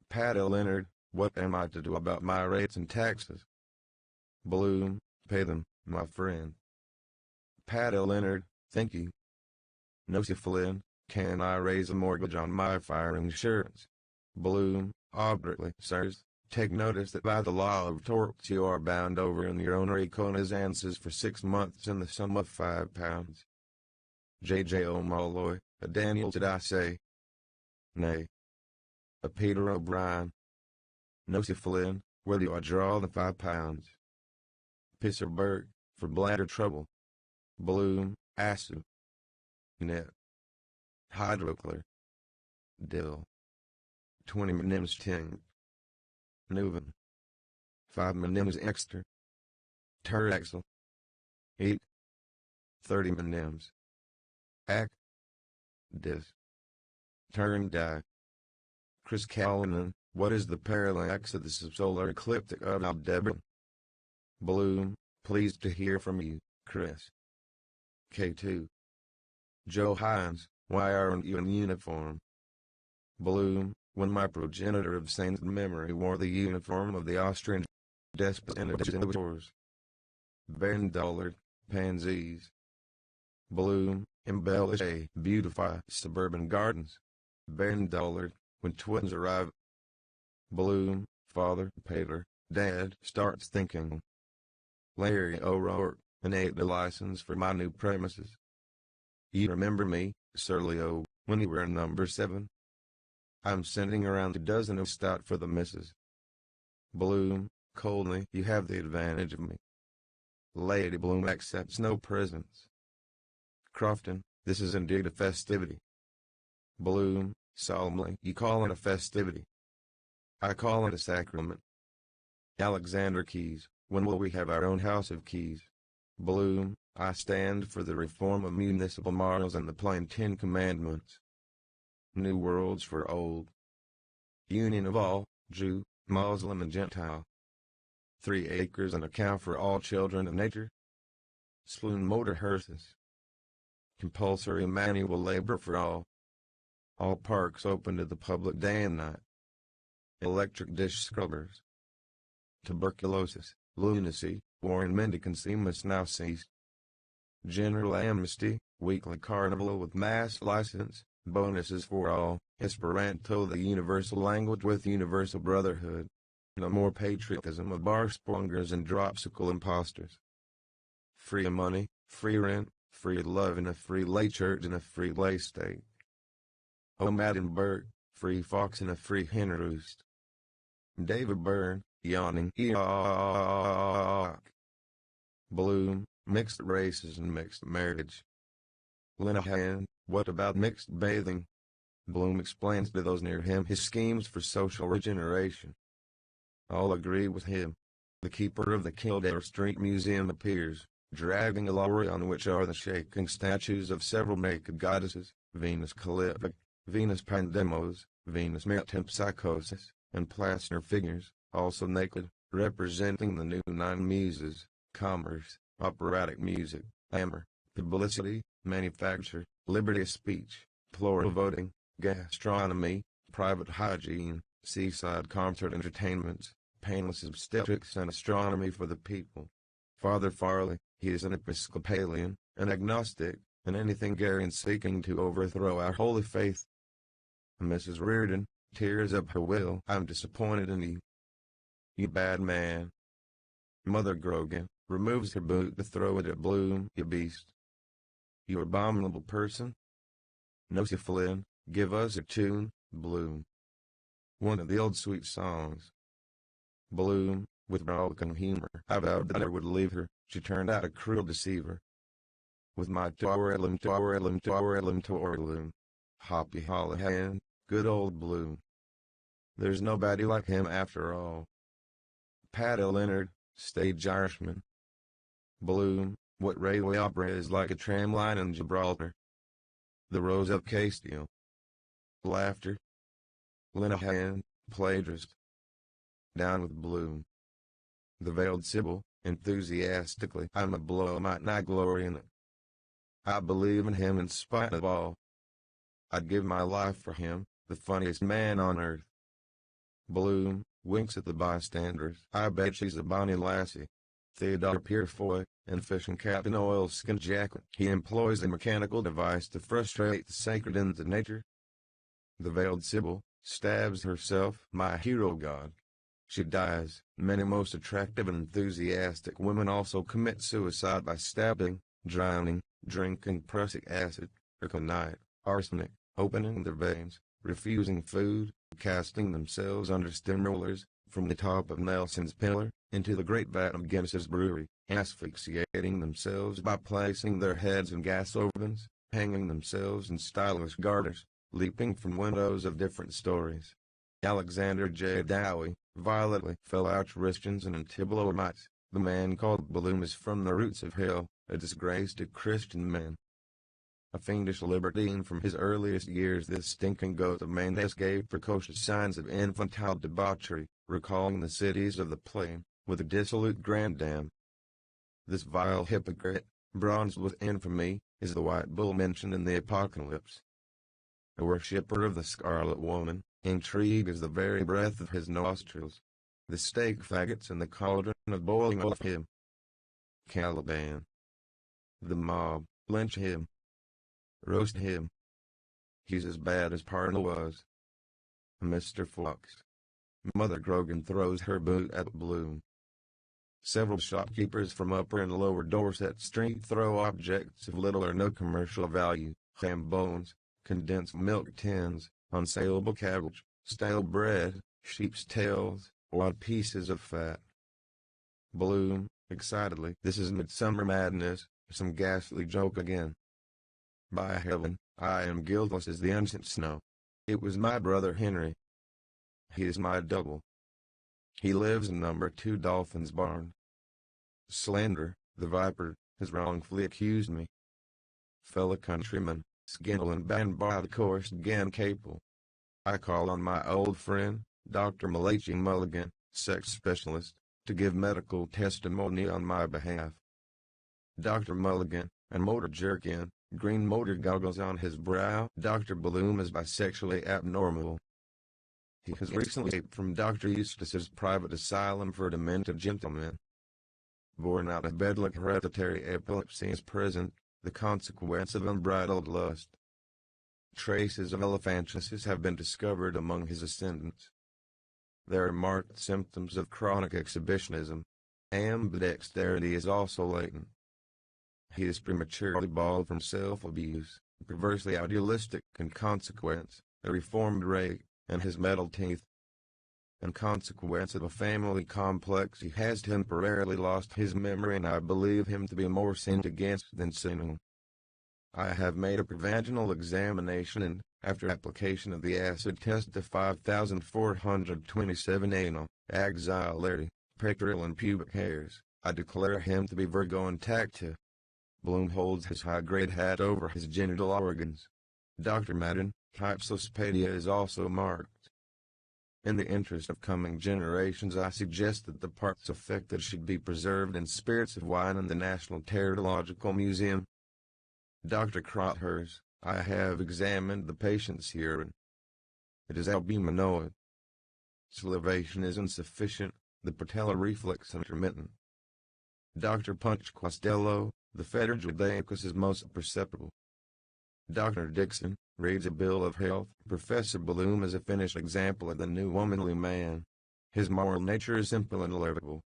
Paddy Leonard, what am I to do about my rates and taxes? Bloom, pay them, my friend. Paddy Leonard, thank you. Nosy Flynn, can I raise a mortgage on my fire insurance? Bloom, obdurately, sirs. Take notice that by the law of torts you are bound over in your own recognizances for 6 months in the sum of £5. J.J. O'Molloy, a Daniel did I say? Nay. A Peter O'Brien. Nosy Flynn, whether you draw the £5. Pisser Burke, for bladder trouble. Bloom, acid. Net. Hydrochlor. Dill. 20 minims ting. Nuven. 5 minims extra. Turaxel. 8. 30 minims. Ac. Dis. Turn die. Chris Callanan, what is the parallax of the subsolar ecliptic of Aldebaran? Bloom, pleased to hear from you, Chris. K2. Joe Hines, why aren't you in uniform? Bloom, when my progenitor of saint memory wore the uniform of the Austrian despot in the wars. Baron Dollard, pansies. Bloom, embellish a beautify suburban gardens. Baron Dollard, when twins arrive. Bloom, father, Peter, dad, starts thinking. Larry O'Rourke, innate the license for my new premises. You remember me, Sir Leo, when you were in number 7? I'm sending around a dozen of stout for the missus. Bloom, coldly, you have the advantage of me. Lady Bloom accepts no presents. Crofton, this is indeed a festivity. Bloom, solemnly, you call it a festivity. I call it a sacrament. Alexander Keys, when will we have our own house of keys? Bloom, I stand for the reform of municipal morals and the plain 10 commandments. New worlds for old. Union of all, Jew, Muslim and Gentile. 3 acres and a cow for all children of nature. Saloon motor hearses. Compulsory manual labor for all. All parks open to the public day and night. Electric dish scrubbers. Tuberculosis, lunacy, war and mendicancy must now cease. General amnesty, weekly carnival with mass license, bonuses for all, Esperanto the universal language with universal brotherhood. No more patriotism of bar-spongers and dropsicle impostors. Free money, free rent, free love in a free lay church and a free lay state. O'Madden Burke, free fox and a free hen roost. David Byrne, yawning. Bloom, mixed races and mixed marriage. Linehan, what about mixed bathing? Bloom explains to those near him his schemes for social regeneration. All agree with him. The keeper of the Kildare Street Museum appears, dragging a lorry on which are the shaking statues of several naked goddesses, Venus Callipyge, Venus Pandemos, Venus Metempsychosis, and plaster figures, also naked, representing the new 9 muses: commerce, operatic music, glamour, publicity, manufacture, liberty of speech, plural voting, gastronomy, private hygiene, seaside concert entertainments, painless obstetrics and astronomy for the people. Father Farley, he is an Episcopalian, an agnostic, and anything Garian seeking to overthrow our holy faith. Mrs. Reardon tears up her will. I'm disappointed in you. You bad man. Mother Grogan removes her boot to throw it at Bloom. You beast. You abominable person. Nosy Flynn, give us a tune, Bloom. One of the old sweet songs. Bloom, with rollicking humor. I vowed that I never would leave her. She turned out a cruel deceiver. With my towerlum, Hoppy Holohan, good old Bloom. There's nobody like him after all. Paddy Leonard, stage Irishman. Bloom, what railway opera is like a tram line in Gibraltar? The Rose of Castile. Laughter. Linehan, plagiarist. Down with Bloom. The Veiled Sibyl, enthusiastically. I'm a Bloomite and I glory in it. I believe in him in spite of all. I'd give my life for him, the funniest man on earth. Bloom winks at the bystanders. I bet she's a bonny lassie. Theodore Purefoy, in fishing cap and oilskin jacket. He employs a mechanical device to frustrate the sacred into nature. The Veiled Sibyl stabs herself, my hero god. She dies. Many most attractive and enthusiastic women also commit suicide by stabbing, drowning, drinking prussic acid, aconite, arsenic, opening their veins, refusing food, casting themselves under steamrollers, from the top of Nelson's Pillar, into the great vat of Guinness's brewery, asphyxiating themselves by placing their heads in gas ovens, hanging themselves in stylish garters, leaping from windows of different stories. Alexander J. Dowie, violently fellow Christians and Antibolomites, the man called Bloom is from the roots of hell, a disgrace to Christian men. A fiendish libertine from his earliest years, this stinking goat of Mendes gave precocious signs of infantile debauchery, recalling the cities of the plain, with a dissolute grandam. This vile hypocrite, bronzed with infamy, is the white bull mentioned in the Apocalypse. A worshipper of the Scarlet Woman, intrigue is the very breath of his nostrils. The stake faggots in the cauldron of boiling oil of him. Caliban. The mob, lynch him. Roast him. He's as bad as Parnell was. Mr. Fox. Mother Grogan throws her boot at Bloom. Several shopkeepers from Upper and Lower Dorset Street throw objects of little or no commercial value, ham bones, condensed milk tins, unsaleable cabbage, stale bread, sheep's tails, odd pieces of fat. Bloom, excitedly, this is midsummer madness, some ghastly joke again. By heaven, I am guiltless as the ancient snow. It was my brother Henry. He is my double. He lives in number 2 Dolphin's Barn. Slender, the viper, has wrongfully accused me. Fellow countrymen, Skindle and banned by the course Gan Capel. I call on my old friend, Dr. Malachi Mulligan, sex specialist, to give medical testimony on my behalf. Dr. Mulligan, and motor jerkin, green motor goggles on his brow. Dr. Bloom is bisexually abnormal. He has recently escaped from Dr. Eustace's private asylum for demented gentlemen. Born out of wedlock, hereditary epilepsy is present, the consequence of unbridled lust. Traces of elephantiasis have been discovered among his ascendants. There are marked symptoms of chronic exhibitionism. Ambidexterity is also latent. He is prematurely bald from self-abuse, perversely idealistic in consequence, a reformed rake, and his metal teeth. In consequence of a family complex, he has temporarily lost his memory, and I believe him to be more sinned against than sinning. I have made a vaginal examination and, after application of the acid test to 5,427 anal, axillary, pectoral and pubic hairs, I declare him to be Virgo intacta. Bloom holds his high-grade hat over his genital organs. Dr. Madden, hypsospadia is also marked. In the interest of coming generations, I suggest that the parts affected should be preserved in spirits of wine in the National Teratological Museum. Dr. Crothers, I have examined the patient's urine. It is albuminoid. Salivation is insufficient, the patellar reflex intermittent. Dr. Punch Costello, the fetor judaicus is most perceptible. Dr. Dixon, reads a bill of health. Professor Bloom is a finished example of the new womanly man. His moral nature is simple and livable.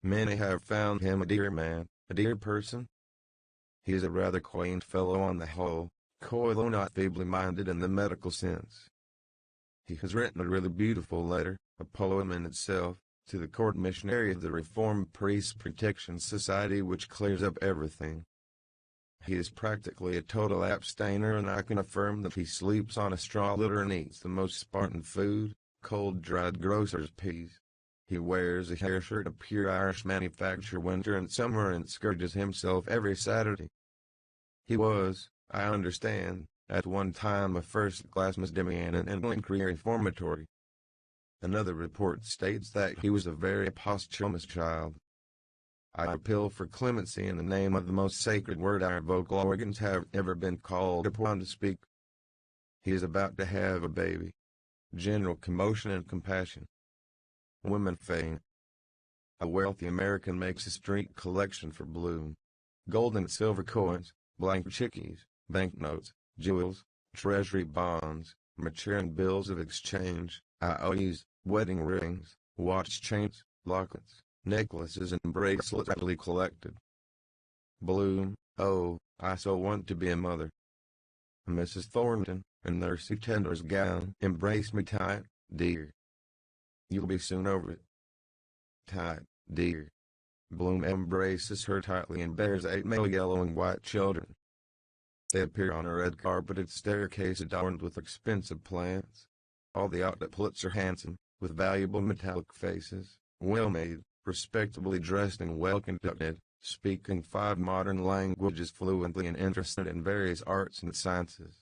Many have found him a dear man, a dear person. He is a rather quaint fellow on the whole, coy though not feebly-minded in the medical sense. He has written a really beautiful letter, a poem in itself, to the court missionary of the Reformed Priests Protection Society, which clears up everything. He is practically a total abstainer, and I can affirm that he sleeps on a straw litter and eats the most Spartan food, cold dried grocer's peas. He wears a hair shirt of pure Irish manufacture winter and summer and scourges himself every Saturday. He was, I understand, at one time a first-class misdemeanor in England reformatory. Another report states that he was a very posthumous child. I appeal for clemency in the name of the most sacred word our vocal organs have ever been called upon to speak. He is about to have a baby. General commotion and compassion. Women faint. A wealthy American makes a street collection for Bloom. Gold and silver coins, blank chickies, banknotes, jewels, treasury bonds, maturing bills of exchange, IOUs, wedding rings, watch chains, lockets, necklaces and bracelets readily collected. Bloom, oh, I so want to be a mother. Mrs. Thornton, in Nursey Tender's gown, embrace me tight, dear. You'll be soon over it. Tight, dear. Bloom embraces her tightly and bears 8 male yellow and white children. They appear on a red-carpeted staircase adorned with expensive plants. All the octuplets are handsome, with valuable metallic faces, well-made, respectably dressed and well-conducted, speaking 5 modern languages fluently and interested in various arts and sciences.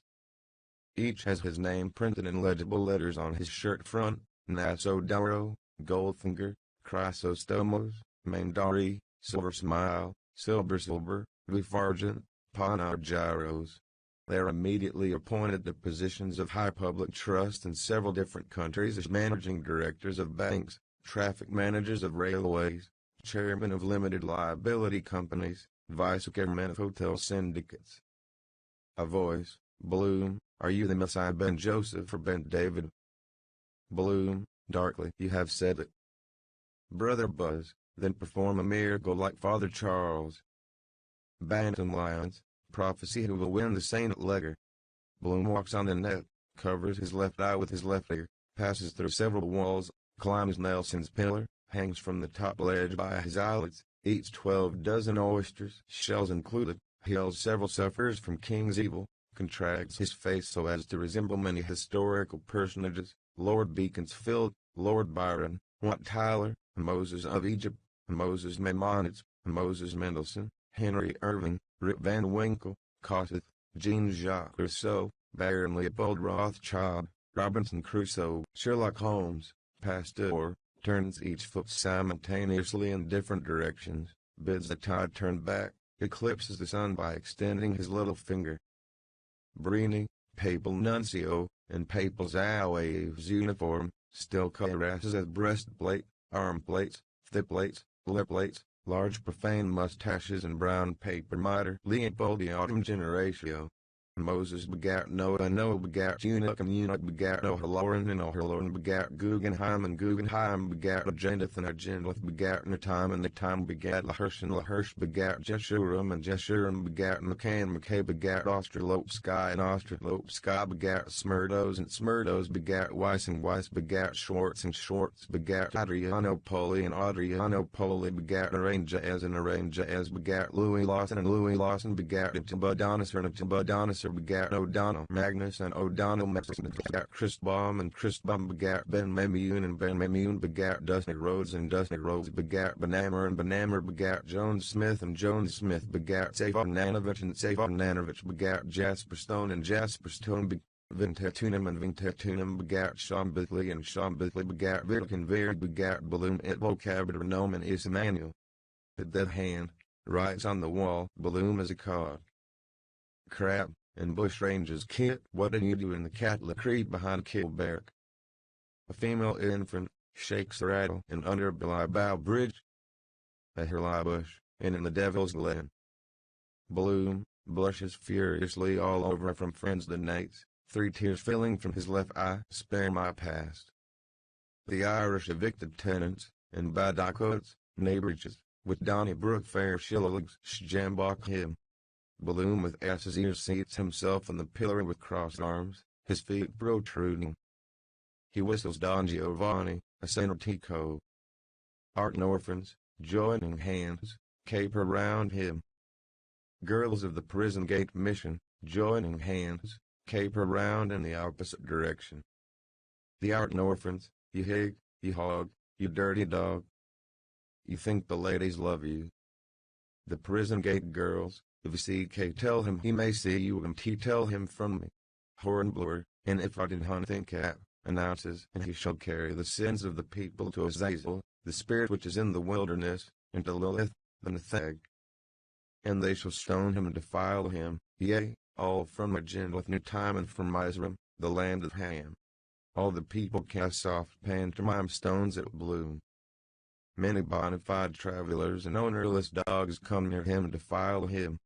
Each has his name printed in legible letters on his shirt front: Nasodaro, Goldfinger, Chrysostomos, Mandari, Silver Smile, Silver, Vifargent, Panargyros. They are immediately appointed to positions of high public trust in several different countries as managing directors of banks, traffic managers of railways, chairmen of limited liability companies, vice-chairmen of hotel syndicates. A voice: Bloom, are you the Messiah Ben Joseph or Ben David? Bloom, darkly, you have said it. Brother Buzz, then perform a miracle like Father Charles. Bantam Lions, prophecy who will win the Saint Leger. Bloom walks on the net, covers his left eye with his left ear, passes through several walls, climbs Nelson's pillar, hangs from the top ledge by his eyelids, eats 12 dozen oysters, shells included, hails several sufferers from King's Evil, contracts his face so as to resemble many historical personages: Lord Beaconsfield, Lord Byron, Wat Tyler, Moses of Egypt, Moses Maimonides, Moses Mendelssohn, Henry Irving, Rip Van Winkle, Kossuth, Jean-Jacques Rousseau, Baron Leopold Rothschild, Robinson Crusoe, Sherlock Holmes, Pasteur, turns each foot simultaneously in different directions, bids the tide turn back, eclipses the sun by extending his little finger. Brini, papal nuncio, in papal Zouave's uniform, still cuirasses as breastplate, arm plates, thigh plates, lip plates, large profane mustaches and brown paper mitre. Leopold the Autumn Generatio. Moses begat Noah, and Noah begat Enoch, and Enoch begat Ohaloran, and Ohaloran begat Guggenheim, and Guggenheim begat Agendath, and Agendath begat Natam, and Natam begat Lahersh, and Lahersh begat Jeshurun, and Jeshurun begat Makkah, and Makkah begat Australopsky, and Australopsky begat Smyrdos, and Smyrdos begat Weiss, and Weiss begat Schwartz, and Schwartz begat Adrianopoli, and Adrianopoli begat Aranjaez, and Aranjaez begat Louis Lawson, and Louis Lawson begat Timbadonis, and Timbadonis begat O'Donnell Magnus, and O'Donnell Magnus begat Christbaum, and Christbaum begat Ben Mameun, and Ben Mameun begat Dusty Rhodes, and Dusty Rhodes begat Benammer, and Benammer begat Jones Smith, and Jones Smith begat Savon Nanovich, and Savon Nanovich begat Jasper Stone, and Jasper Stone begat Vintatunum, and Vintatunum begat Sean Bithley, and Sean Bithley begat Virk, and Virk begat Balloon et vocabulary nomen is Emmanuel. At that hand, writes on the wall, Balloon is a cod. Crab, and bush ranges kit, what do you do in the Catla Creek behind Kilbarrack? A female infant, shakes the rattle, and under Bow Bridge, a Hurley bush, and in the Devil's Glen. Bloom, blushes furiously all over from friends the nights, 3 tears filling from his left eye, spare my past. The Irish evicted tenants, and Badacoats, neighborages, with Donnybrook fair shillelaghs, Sjambok him. Balloon with ass's ears seats himself on the pillory with crossed arms, his feet protruding. He whistles Don Giovanni, a Saint Tico. Art and orphans, joining hands, caper round him. Girls of the prison gate mission, joining hands, caper round in the opposite direction. The art and orphans, you hig, you hog, you dirty dog. You think the ladies love you. The prison gate girls, if CK tell him he may see you, and T tell him from me. Hornblower, and if I did hunting cat, announces, and he shall carry the sins of the people to Azazel, the spirit which is in the wilderness, and to Lilith, the Netheg. And they shall stone him and defile him, yea, all from Agendath New Time, and from Mizraim, the land of Ham. All the people cast soft pantomime stones at Bloom. Many bona fide travelers and ownerless dogs come near him and defile him.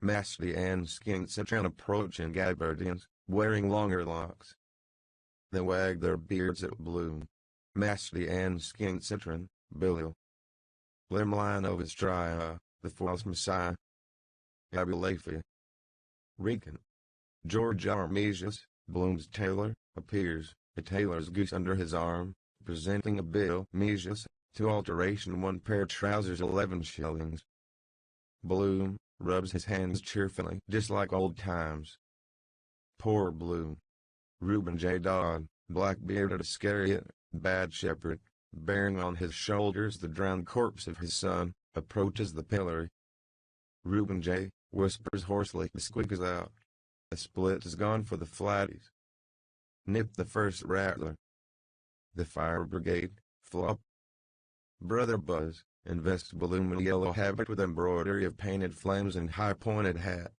Masty and skink citron approach in gabardines, wearing longer locks. They wag their beards at Bloom. Masty and skink citron, Bilil. Limline of Istria, the false messiah. Abulafia. Regan. George Armesius, Bloom's tailor, appears, a tailor's goose under his arm, presenting a bill. Mesius, to alteration 1 pair trousers 11 shillings. Bloom rubs his hands cheerfully, just like old times. Poor Bloom. Reuben J. Dodd, black-bearded Iscariot, bad shepherd, bearing on his shoulders the drowned corpse of his son, approaches the pillory. Reuben J. whispers hoarsely, the squeak is out. The split is gone for the flatties. Nip the first rattler. The fire brigade, flop. Brother Buzz, invests Balloon in yellow habit with embroidery of painted flames and high-pointed hat.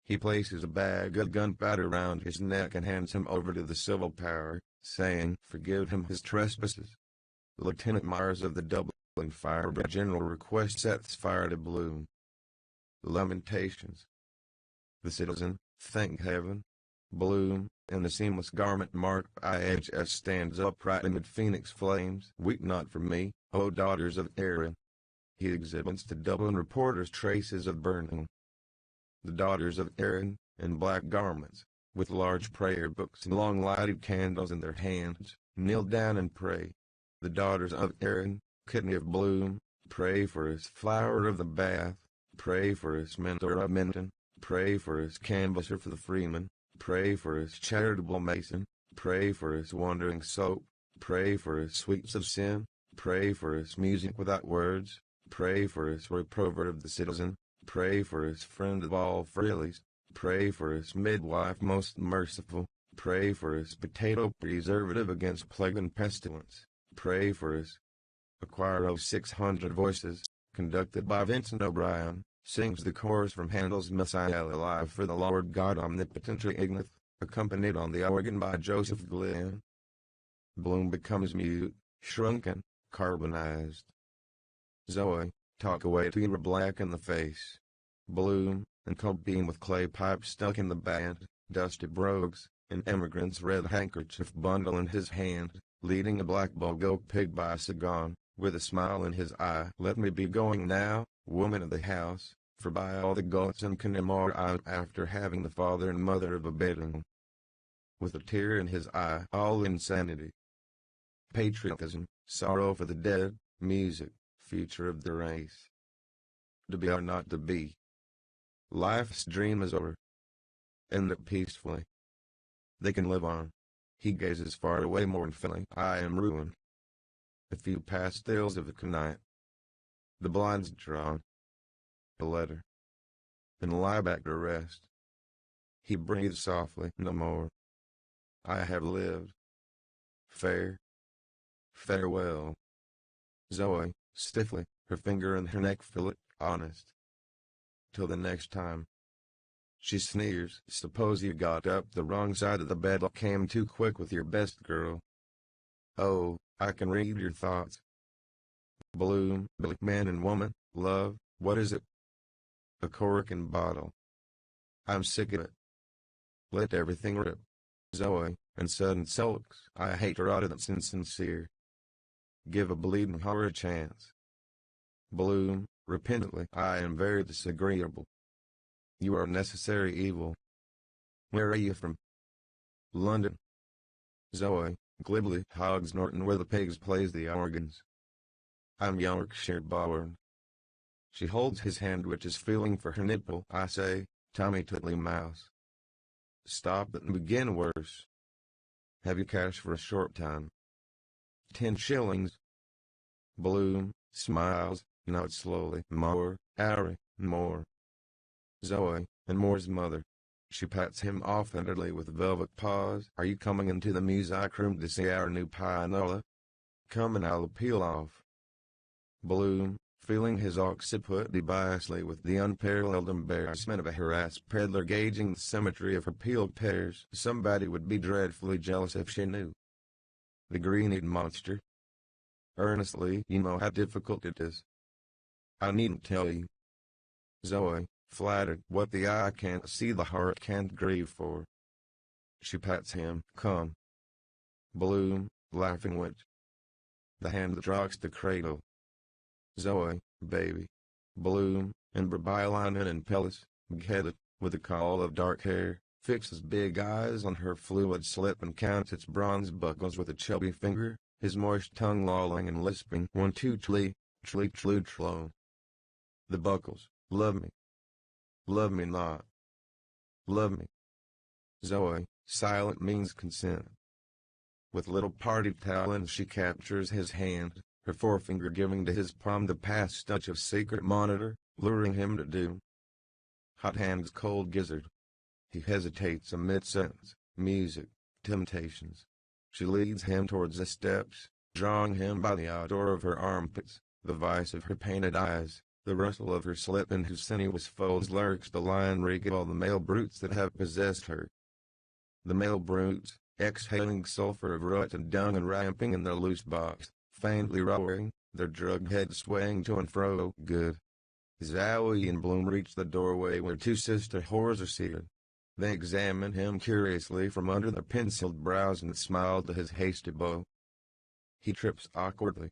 He places a bag of gunpowder round his neck and hands him over to the civil power, saying, forgive him his trespasses. Lieutenant Myers of the Dublin Fire Brigade General request sets fire to Bloom. Lamentations. The citizen, thank heaven. Bloom, in the seamless garment marked IHS, stands upright amid phoenix flames. Weep not for me, O daughters of Erin. He exhibits to Dublin reporters traces of burning. The daughters of Erin, in black garments, with large prayer books and long lighted candles in their hands, kneel down and pray. The daughters of Erin, kidney of Bloom, pray for his flower of the bath, pray for his mentor of Minton, pray for his canvasser for the freeman, pray for his charitable mason, pray for his wandering soap, pray for his sweets of sin, pray for his music without words, pray for his reprover of the citizen, pray for his friend of all freelies, pray for his midwife most merciful, pray for his potato preservative against plague and pestilence, pray for his. A choir of 600 voices, conducted by Vincent O'Brien, sings the chorus from Handel's Messiah Alive for the Lord God Omnipotently Igneth, accompanied on the organ by Joseph Glenn. Bloom becomes mute, shrunken, carbonized. Zoe, talk away till you're black in the face. Bloom, and cold beam with clay pipe stuck in the band, dusty brogues, an emigrant's red handkerchief bundle in his hand, leading a black bulldog pig by a sagon, with a smile in his eye. Let me be going now, woman of the house, for by all the gods in Connemara I am after having the father and mother of a bedouin. With a tear in his eye, all insanity. Patriotism, sorrow for the dead, music, future of the race. To be or not to be. Life's dream is over. End it peacefully. They can live on. He gazes far away mournfully. I am ruined. A few pastels of the night. The blinds drawn. A letter. And lie back to rest. He breathes softly. No more. I have lived. Farewell. Zoe, stiffly, her finger in her neck fillet, honest. Till the next time. She sneers. Suppose you got up the wrong side of the bed or came too quick with your best girl. Oh, I can read your thoughts. Bloom, man and woman, love, what is it? A cork and bottle. I'm sick of it. Let everything rip. Zoe, and sudden sulks. I hate her rather than sincere. Give a bleeding whore a chance. Bloom, repentantly. I am very disagreeable. You are a necessary evil. Where are you from? London. Zoe, glibly. Hogs Norton where the pigs plays the organs. I'm Yorkshire born. She holds his hand which is feeling for her nipple. I say, Tommy Tiddly Mouse. Stop it and begin worse. Have you cash for a short time? 10 shillings. Bloom, smiles, nods slowly. More, Harry, more. Zoe, and more's mother. She pats him offhandedly with velvet paws. Are you coming into the music room to see our new pianola? Come and I'll peel off. Bloom, feeling his occiput dubiously with the unparalleled embarrassment of a harassed peddler gauging the symmetry of her peeled pears. Somebody would be dreadfully jealous if she knew. The green-eyed monster. Earnestly, you know how difficult it is. I needn't tell you. Zoe, flattered. What the eye can't see the heart can't grieve for. She pats him. Come. Bloom, laughing witch. The hand that rocks the cradle. Zoe, baby. Bloom, and Brabylon and Pellis, big-headed, with a coil of dark hair, fixes big eyes on her fluid slip and counts its bronze buckles with a chubby finger, his moist tongue lolling and lisping. 1 2 tlee, tlo. The buckles, love me. Love me not. Love me. Zoe, silent means consent. With little party talons she captures his hand, her forefinger giving to his palm the past touch of secret monitor, luring him to do. Hot hands cold gizzard. He hesitates amid sentence, music, temptations. She leads him towards the steps, drawing him by the outdoor of her armpits, the vice of her painted eyes, the rustle of her slip in whose sinuous folds lurks the lion reek of all the male brutes that have possessed her. The male brutes, exhaling sulfur of rut and dung and ramping in their loose box, faintly roaring, their drugged heads swaying to and fro. Good. Zoe and Bloom reach the doorway where 2 sister whores are seated. They examine him curiously from under their penciled brows and smile to his hasty bow. He trips awkwardly.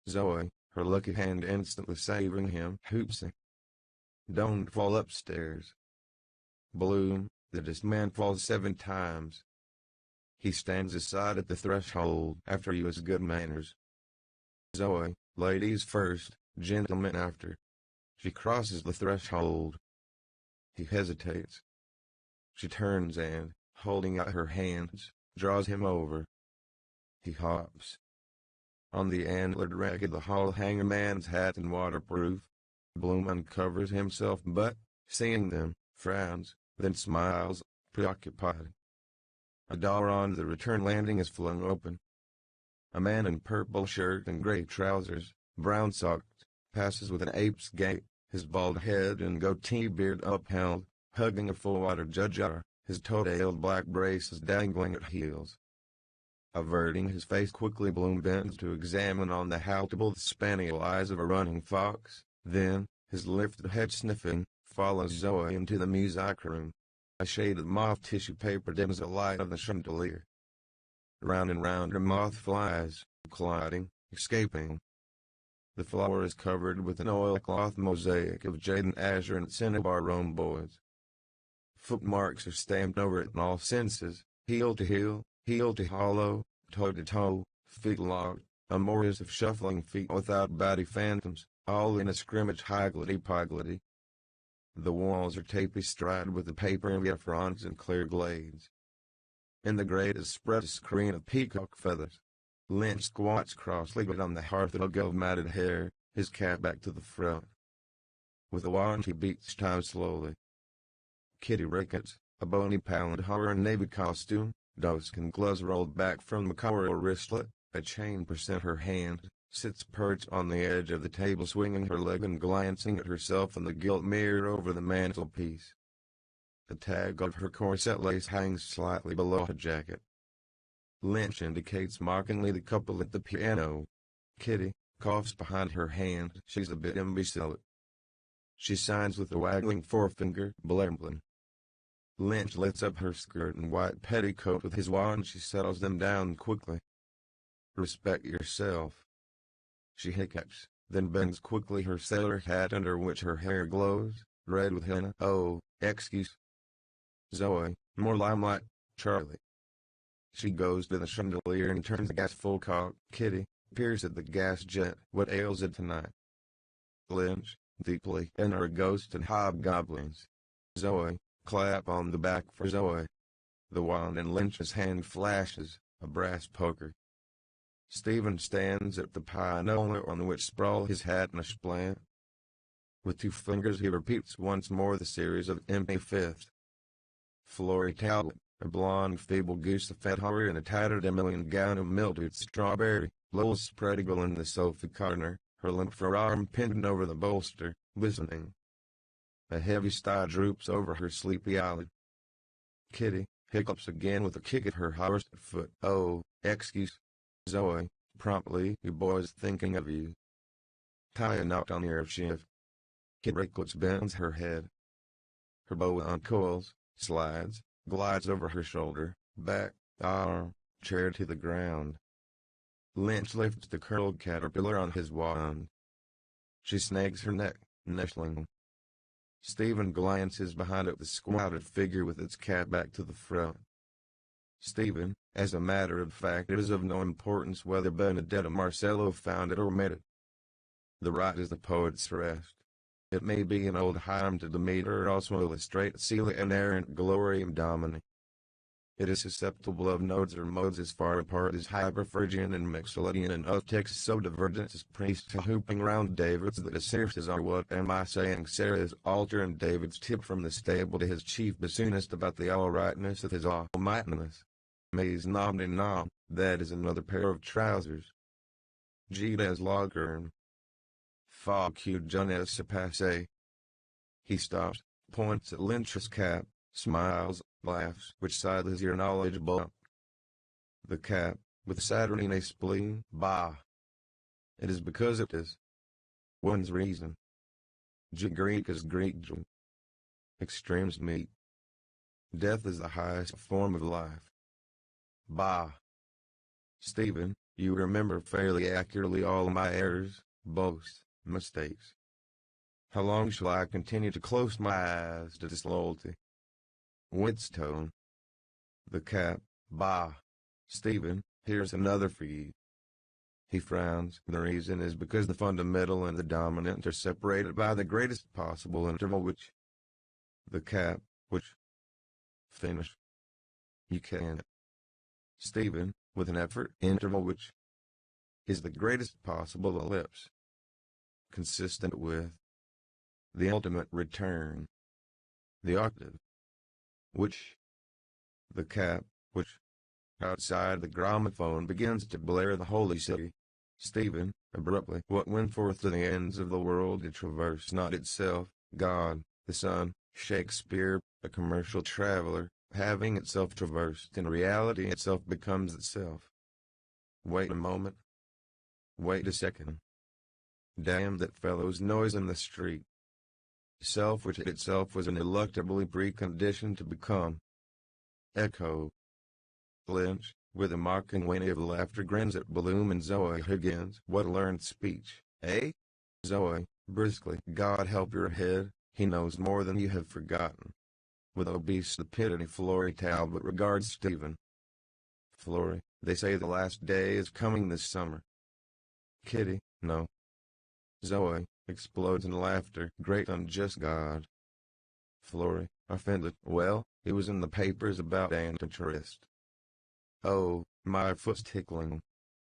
Zoe, her lucky hand instantly saving him, hoops. Don't fall upstairs. Bloom, this man falls 7 times. He stands aside at the threshold after you his good manners. Zoe, ladies first, gentlemen after. She crosses the threshold. He hesitates. She turns and, holding out her hands, draws him over. He hops. On the antlered rack of the hall hang a man's hat and waterproof. Bloom uncovers himself but, seeing them, frowns, then smiles, preoccupied. A door on the return landing is flung open. A man in purple shirt and gray trousers, brown-socked, passes with an ape's gait, his bald head and goatee beard upheld, hugging a full water jug jar, his toe-tailed black braces dangling at heels. Averting his face quickly, Bloom bends to examine on the haltable spaniel eyes of a running fox, then, his lifted head sniffing, follows Zoe into the music room. A shade of moth tissue paper dims the light of the chandelier. Round and round her moth flies, colliding, escaping. The floor is covered with an oilcloth mosaic of jade and azure and cinnabar rhomboids. Footmarks are stamped over it in all senses, heel to heel, heel to hollow, toe to toe, feet locked, a morass of shuffling feet without body phantoms, all in a scrimmage higgledy-piggledy. The walls are tapestryed with the paper and fronds and clear glades. In the grate is spread a screen of peacock feathers. Lynch squats cross-legged on the hearth of matted hair, his cap back to the front. With a wand he beats time slowly. Kitty Ricketts, a bony pallid horror in navy costume, doeskin gloves rolled back from the coral wristlet, a chain percent her hand, sits perched on the edge of the table swinging her leg and glancing at herself in the gilt mirror over the mantelpiece. The tag of her corset lace hangs slightly below her jacket. Lynch indicates mockingly the couple at the piano. Kitty coughs behind her hand. She's a bit imbecile. She signs with a waggling forefinger, blamblin'. Lynch lifts up her skirt and white petticoat with his wand. She settles them down quickly. Respect yourself. She hiccups, then bends quickly her sailor hat under which her hair glows, red with henna. Oh, excuse. Zoe, more limelight, Charlie. She goes to the chandelier and turns the gas full cock. Kitty peers at the gas jet. What ails it tonight? Lynch, deeply, and are ghosts and hobgoblins. Zoe, clap on the back for Zoe. The wand in Lynch's hand flashes, a brass poker. Stephen stands at the piano on which sprawl his hat and a splant. With 2 fingers he repeats once more the series of empty fifths. Florrie Talbot, a blonde feeble goose of fat horror in a tattered Emilian gown of mildewed strawberry, lolls spread eagle in the sofa corner, her limp forearm pinned over the bolster, listening. A heavy sigh droops over her sleepy eyelid. Kitty hiccups again with a kick at her horse's foot. Oh, excuse. Zoe, promptly, you boys thinking of you. Taya knocked on your shift. Kitty Ricketts bends her head. Her bow uncoils, slides, glides over her shoulder, back, arm, chair to the ground. Lynch lifts the curled caterpillar on his wand. She snags her neck, nestling. Stephen glances behind at the squatted figure with its cap back to the front. Stephen, as a matter of fact, it is of no importance whether Benedetta Marcello found it or made it. The rite is the poet's rest. It may be an old hymn to Demeter or also illustrate Celia and errant gloriam domini. It is susceptible of nodes or modes as far apart as Hyperphrygian and Mixolydian, and of texts so divergent as priests hooping round David's that assertions are what am I saying Sarah's altar and David's tip from the stable to his chief bassoonist about the all-rightness of his almightiness. Maze nom de nom, that is another pair of trousers. Gita's logern. Fog cute jeunesse se passe. He stops, points at Lynch's cap, smiles, laughs. Which side is your knowledge bump? The cap, with Saturnine spleen. Bah! It is because it is. One's reason. Greek is Greek. Extremes meet. Death is the highest form of life. Bah! Stephen, you remember fairly accurately all my errors, boasts, mistakes. How long shall I continue to close my eyes to disloyalty? Whetstone. The cap. Bah! Stephen, here's another for you. He frowns. The reason is because the fundamental and the dominant are separated by the greatest possible interval which... The cap, which... Finish. You can't. Stephen, with an effort, interval which... is the greatest possible ellipse. Consistent with... the ultimate return. The octave. Which... The cap, which... outside the gramophone begins to blare the holy city. Stephen, abruptly, what went forth to the ends of the world to traverse not itself, God, the Son, Shakespeare, a commercial traveler, having itself traversed in reality itself becomes itself. Wait a moment. Wait a second. Damn that fellow's noise in the street. self which itself was ineluctably preconditioned to become. Echo. Lynch, with a mocking whinny of laughter, grins at Bloom and Zoe Higgins. What learned speech, eh? Zoe, briskly. God help your head, he knows more than you have forgotten. With obese stupidity, Florrie Talbot regards Stephen. Florrie, they say the last day is coming this summer. Kitty, no. Zoe, explodes in laughter. Great unjust God. Florrie, offended. Well, it was in the papers about anti-tourist. Oh, my foot's tickling.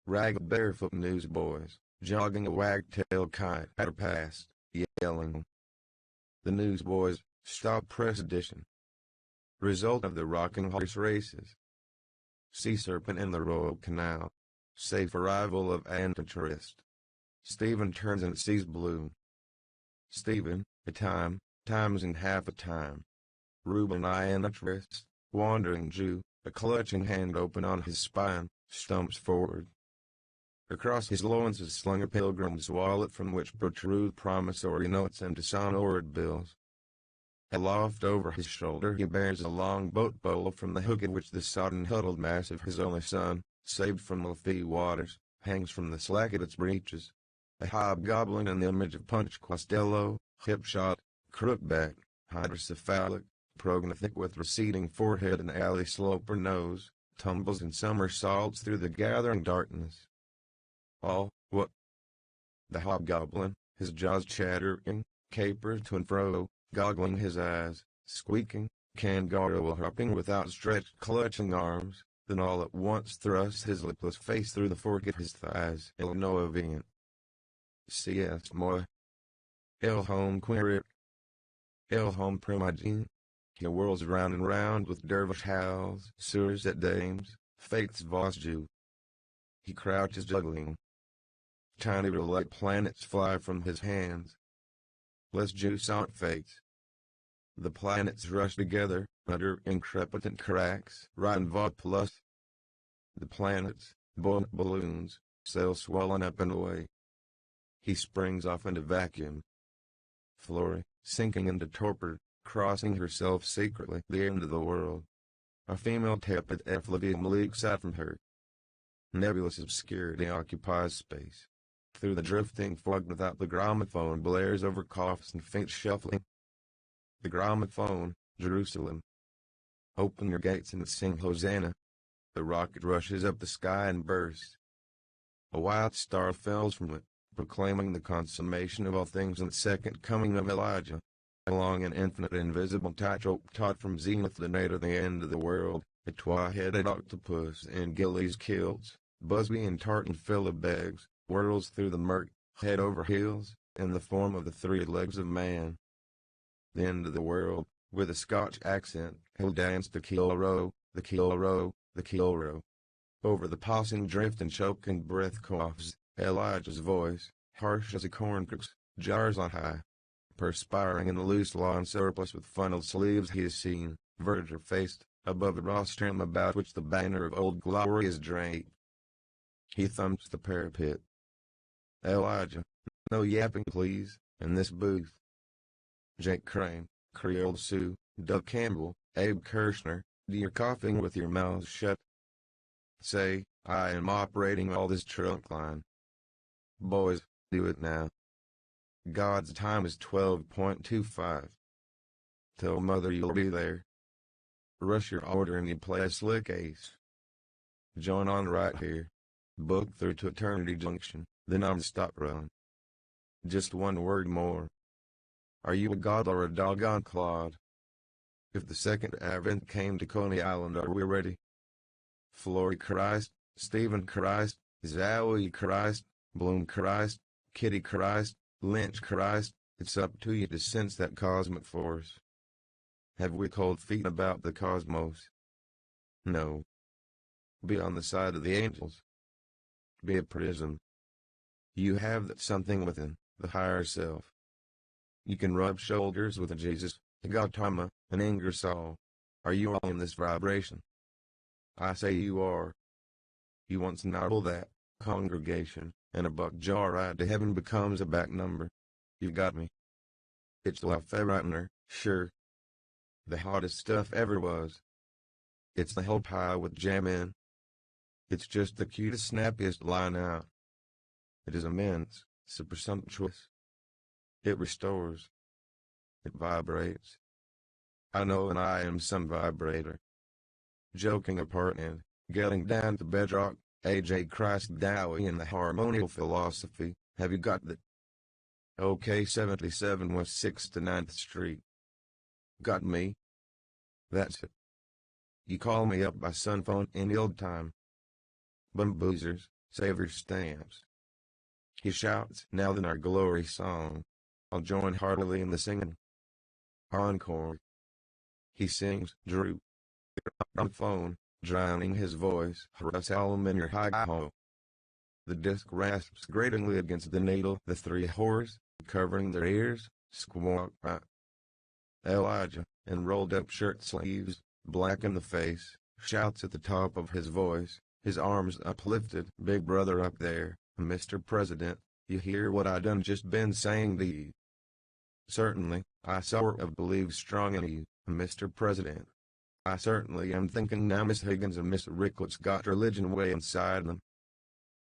Ragged barefoot newsboys, jogging a wagtail kite at her past, yelling. The newsboys, stop press edition. Result of the rocking horse races. Sea serpent in the Royal Canal. Safe arrival of anti-tourist. Stephen turns and sees Bloom. Stephen, times and half a time. Reuben anti-tourist, wandering Jew, a clutching hand open on his spine, stumps forward. Across his loins is slung a pilgrim's wallet from which protrude promissory notes and dishonored bills. Aloft over his shoulder he bears a long boat pole from the hook at which the sodden huddled mass of his only son, saved from Lafitte waters, hangs from the slack at its breeches. A hobgoblin in the image of Punch Costello, hip-shot, crook-backed, hydrocephalic, prognathic with receding forehead and alley sloper nose, tumbles and somersaults through the gathering darkness. All, what? The hobgoblin, his jaws chattering, capers to and fro, goggling his eyes, squeaking, kangaroo hopping with outstretched clutching arms, then all at once thrusts his lipless face through the fork of his thighs. Il no avient. C.S. moi. Il home queer. Il home primagine. He whirls round and round with dervish howls, sours at dames, fates vos Jew. He crouches juggling. Tiny like planets fly from his hands. Les jouissant fates. The planets rush together, under increpitant cracks, Ryan Vought plus. The planets, buoyant balloons, sail swollen up and away. He springs off into vacuum. Florrie, sinking into torpor, crossing herself secretly, the end of the world. A female tepid effluvium leaks out from her. Nebulous obscurity occupies space. Through the drifting fog without the gramophone blares over coughs and faint shuffling. The gramophone, Jerusalem. Open your gates and sing Hosanna. The rocket rushes up the sky and bursts. A wild star falls from it, proclaiming the consummation of all things and the second coming of Elijah. Along an infinite invisible tightrope taut from zenith to the end of the world, a twa-headed octopus in gillies kilts, Busby and tartan filibegs, whirls through the murk, head over heels, in the form of the three legs of man. The end of the world, with a Scotch accent, he'll dance the keel row, the keel row, the keel row. Over the passing drift and choking breath coughs, Elijah's voice, harsh as a corncrux, jars on high. Perspiring in the loose lawn surplice with funneled sleeves he is seen, verger-faced, above the rostrum about which the banner of Old Glory is draped. He thumps the parapet. Elijah, no yapping please, in this booth. Jake Crane, Creole Sue, Doug Campbell, Abe Kirshner, you're coughing with your mouths shut. Say, I am operating all this trunk line. Boys, do it now. God's time is 12.25. Tell Mother you'll be there. Rush your order and you play a slick ace. Join on right here. Book through to Eternity Junction, then I'm stop run. Just one word more. Are you a god or a doggone clod? If the second advent came to Coney Island, are we ready? Florrie Christ, Stephen Christ, Zoe Christ, Bloom Christ, Kitty Christ, Lynch Christ, it's up to you to sense that cosmic force. Have we cold feet about the cosmos? No. Be on the side of the angels. Be a prism. You have that something within, the higher self. You can rub shoulders with a Jesus, a Gautama, an Ingersoll. Are you all in this vibration? I say you are. You once nobble that congregation, and a buck jar ride to heaven becomes a back number. You got me. It's the Ferrightner, sure. The hottest stuff ever was. It's the whole pie with jam in. It's just the cutest, snappiest line out. It is immense, super sumptuous. It restores. It vibrates. I know and I am some vibrator. Joking apart and getting down to bedrock, A.J. Christ Dowie in the harmonial philosophy, have you got that? OK 77 West 6th to 9th Street. Got me? That's it. You call me up by sunphone any old time. Bamboozers, save your stamps. He shouts, now then our glory song. I'll join heartily in the singing. Encore. He sings, droop. On the phone, drowning his voice, harass Alum in your hi-ho. The disc rasps gratingly against the needle. The three whores, covering their ears, squawk. Elijah, in rolled-up shirt sleeves, black in the face, shouts at the top of his voice, his arms uplifted. Big brother up there, Mr. President, you hear what I done just been saying to you? Certainly, I sort of believe strong in you, Mr. President. I certainly am thinking now Miss Higgins and Miss Ricklett's got religion way inside them.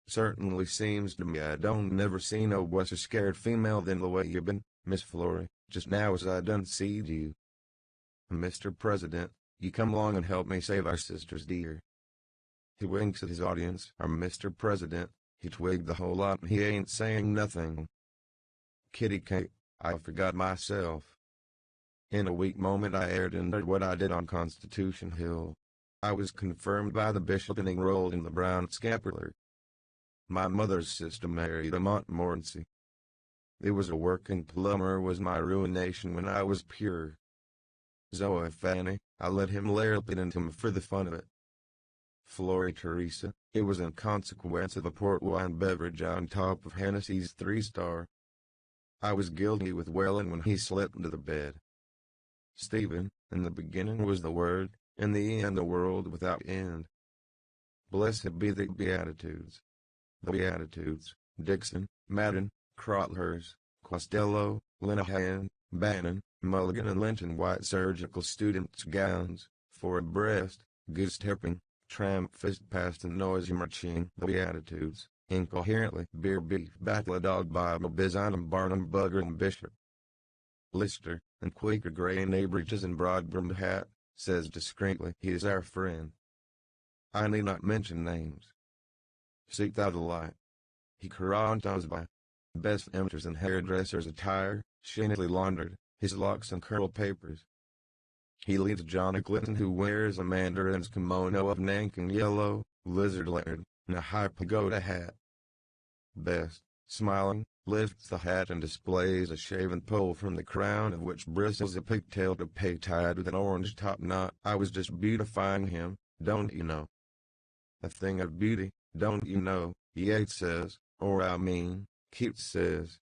Certainly seems to me I don't never see no worse scared female than the way you been, Miss Florrie, just now as I done seed you. Mr. President, you come along and help me save our sisters dear. He winks at his audience. Our Mr. President, he twigged the whole lot and he ain't saying nothing. Kitty Kate, I forgot myself. In a weak moment I aired and did what I did on Constitution Hill. I was confirmed by the bishop and enrolled in the Brown Scapular. My mother's sister married a Montmorency. It was a working plumber was my ruination when I was pure. Zoe Fanny, I let him layer it into me for the fun of it. Florrie Teresa, it was in consequence of a port wine beverage on top of Hennessy's 3-star. I was guilty with Wellen when he slipped into the bed. Stephen, in the beginning was the Word, in the end the world without end. Blessed be the Beatitudes. The Beatitudes, Dixon, Madden, Crottlehurst, Costello, Linehan, Bannon, Mulligan and Lynch in white surgical students' gowns, for abreast, goose tipping, tramp fist past and noisy marching. The Beatitudes, incoherently, beer beef battle dog Bible Byzantium Barnum Bugger and Bishop. Lister, and Quaker gray in breeches and broad-brimmed hat, says discreetly, he is our friend. I need not mention names. Seek thou the light. He carantos by. Best enters in hairdresser's attire, shinily laundered, his locks and curl papers. He leads Johnny Clinton who wears a mandarin's kimono of Nanking yellow, lizard-legged, and a high pagoda hat. Best, smiling, lifts the hat and displays a shaven pole from the crown of which bristles a pigtail toupee tied with an orange top knot. I was just beautifying him, don't you know? A thing of beauty, don't you know, Yeats says, or I mean, Keats says.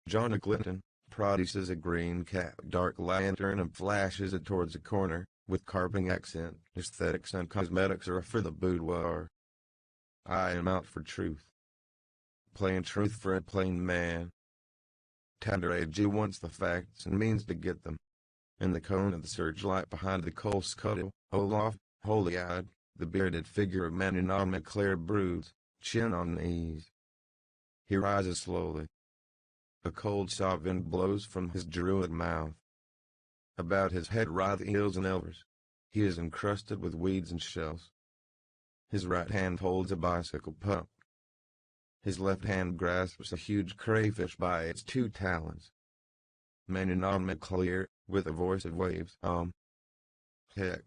Johnny Clinton produces a green cap dark lantern and flashes it towards a corner, with carping accent. Aesthetics and cosmetics are for the boudoir. I am out for truth. Plain truth for a plain man. Tender age wants the facts and means to get them. In the cone of the searchlight behind the coal scuttle, Olaf, holy-eyed, the bearded figure of Manon McClare broods, chin on knees. He rises slowly. A cold saw wind blows from his druid mouth. About his head writhe eels and elvers. He is encrusted with weeds and shells. His right hand holds a bicycle pump. His left hand grasps a huge crayfish by its 2 talons. Manon McClare, with a voice of waves, heck.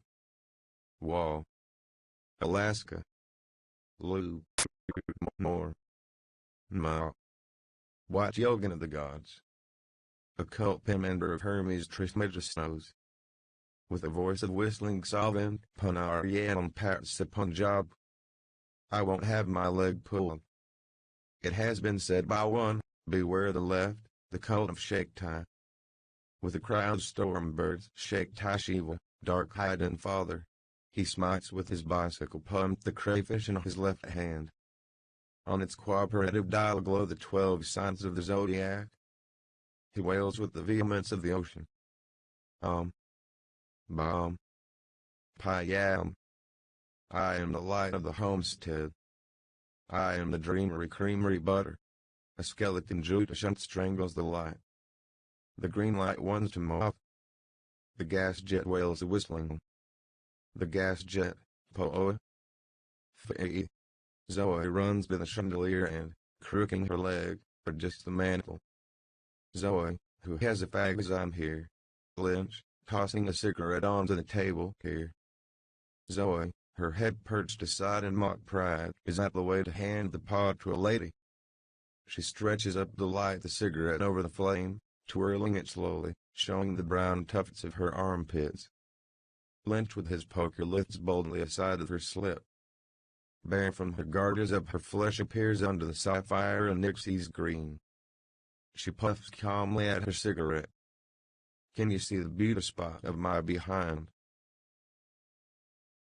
Wall. Alaska. Lou. More. Ma. White Yogan of the gods. Occult member of Hermes Trismegistos. With a voice of whistling solvent, Punaryan Pats Punjab. I won't have my leg pulled. It has been said by one, beware the left, the cult of Sheikh Tai. With a crowd of storm birds, Sheikh Tai Shiva, dark-eyed and father. He smites with his bicycle pump the crayfish in his left hand. On its cooperative dial glow the 12 signs of the zodiac. he wails with the vehemence of the ocean. Bum, Payam. I am the light of the homestead. I am the dreamery creamery butter. A skeleton jute shunt strangles the light. The green light wants to moth. The gas jet wails whistling. The gas jet, Poe. Faye. Zoe runs to the chandelier and, crooking her leg, adjusts the mantle. Zoe, who has a fag as I'm here. Lynch, tossing a cigarette onto the table here. Zoe, her head perched aside in mock pride, is that the way to hand the pod to a lady? She stretches up to light the cigarette over the flame, twirling it slowly, showing the brown tufts of her armpits. Lynch with his poker lifts boldly aside of her slip. Bare from her garters up her flesh appears under the sapphire and Nixie's green. She puffs calmly at her cigarette. Can you see the beauty spot of my behind?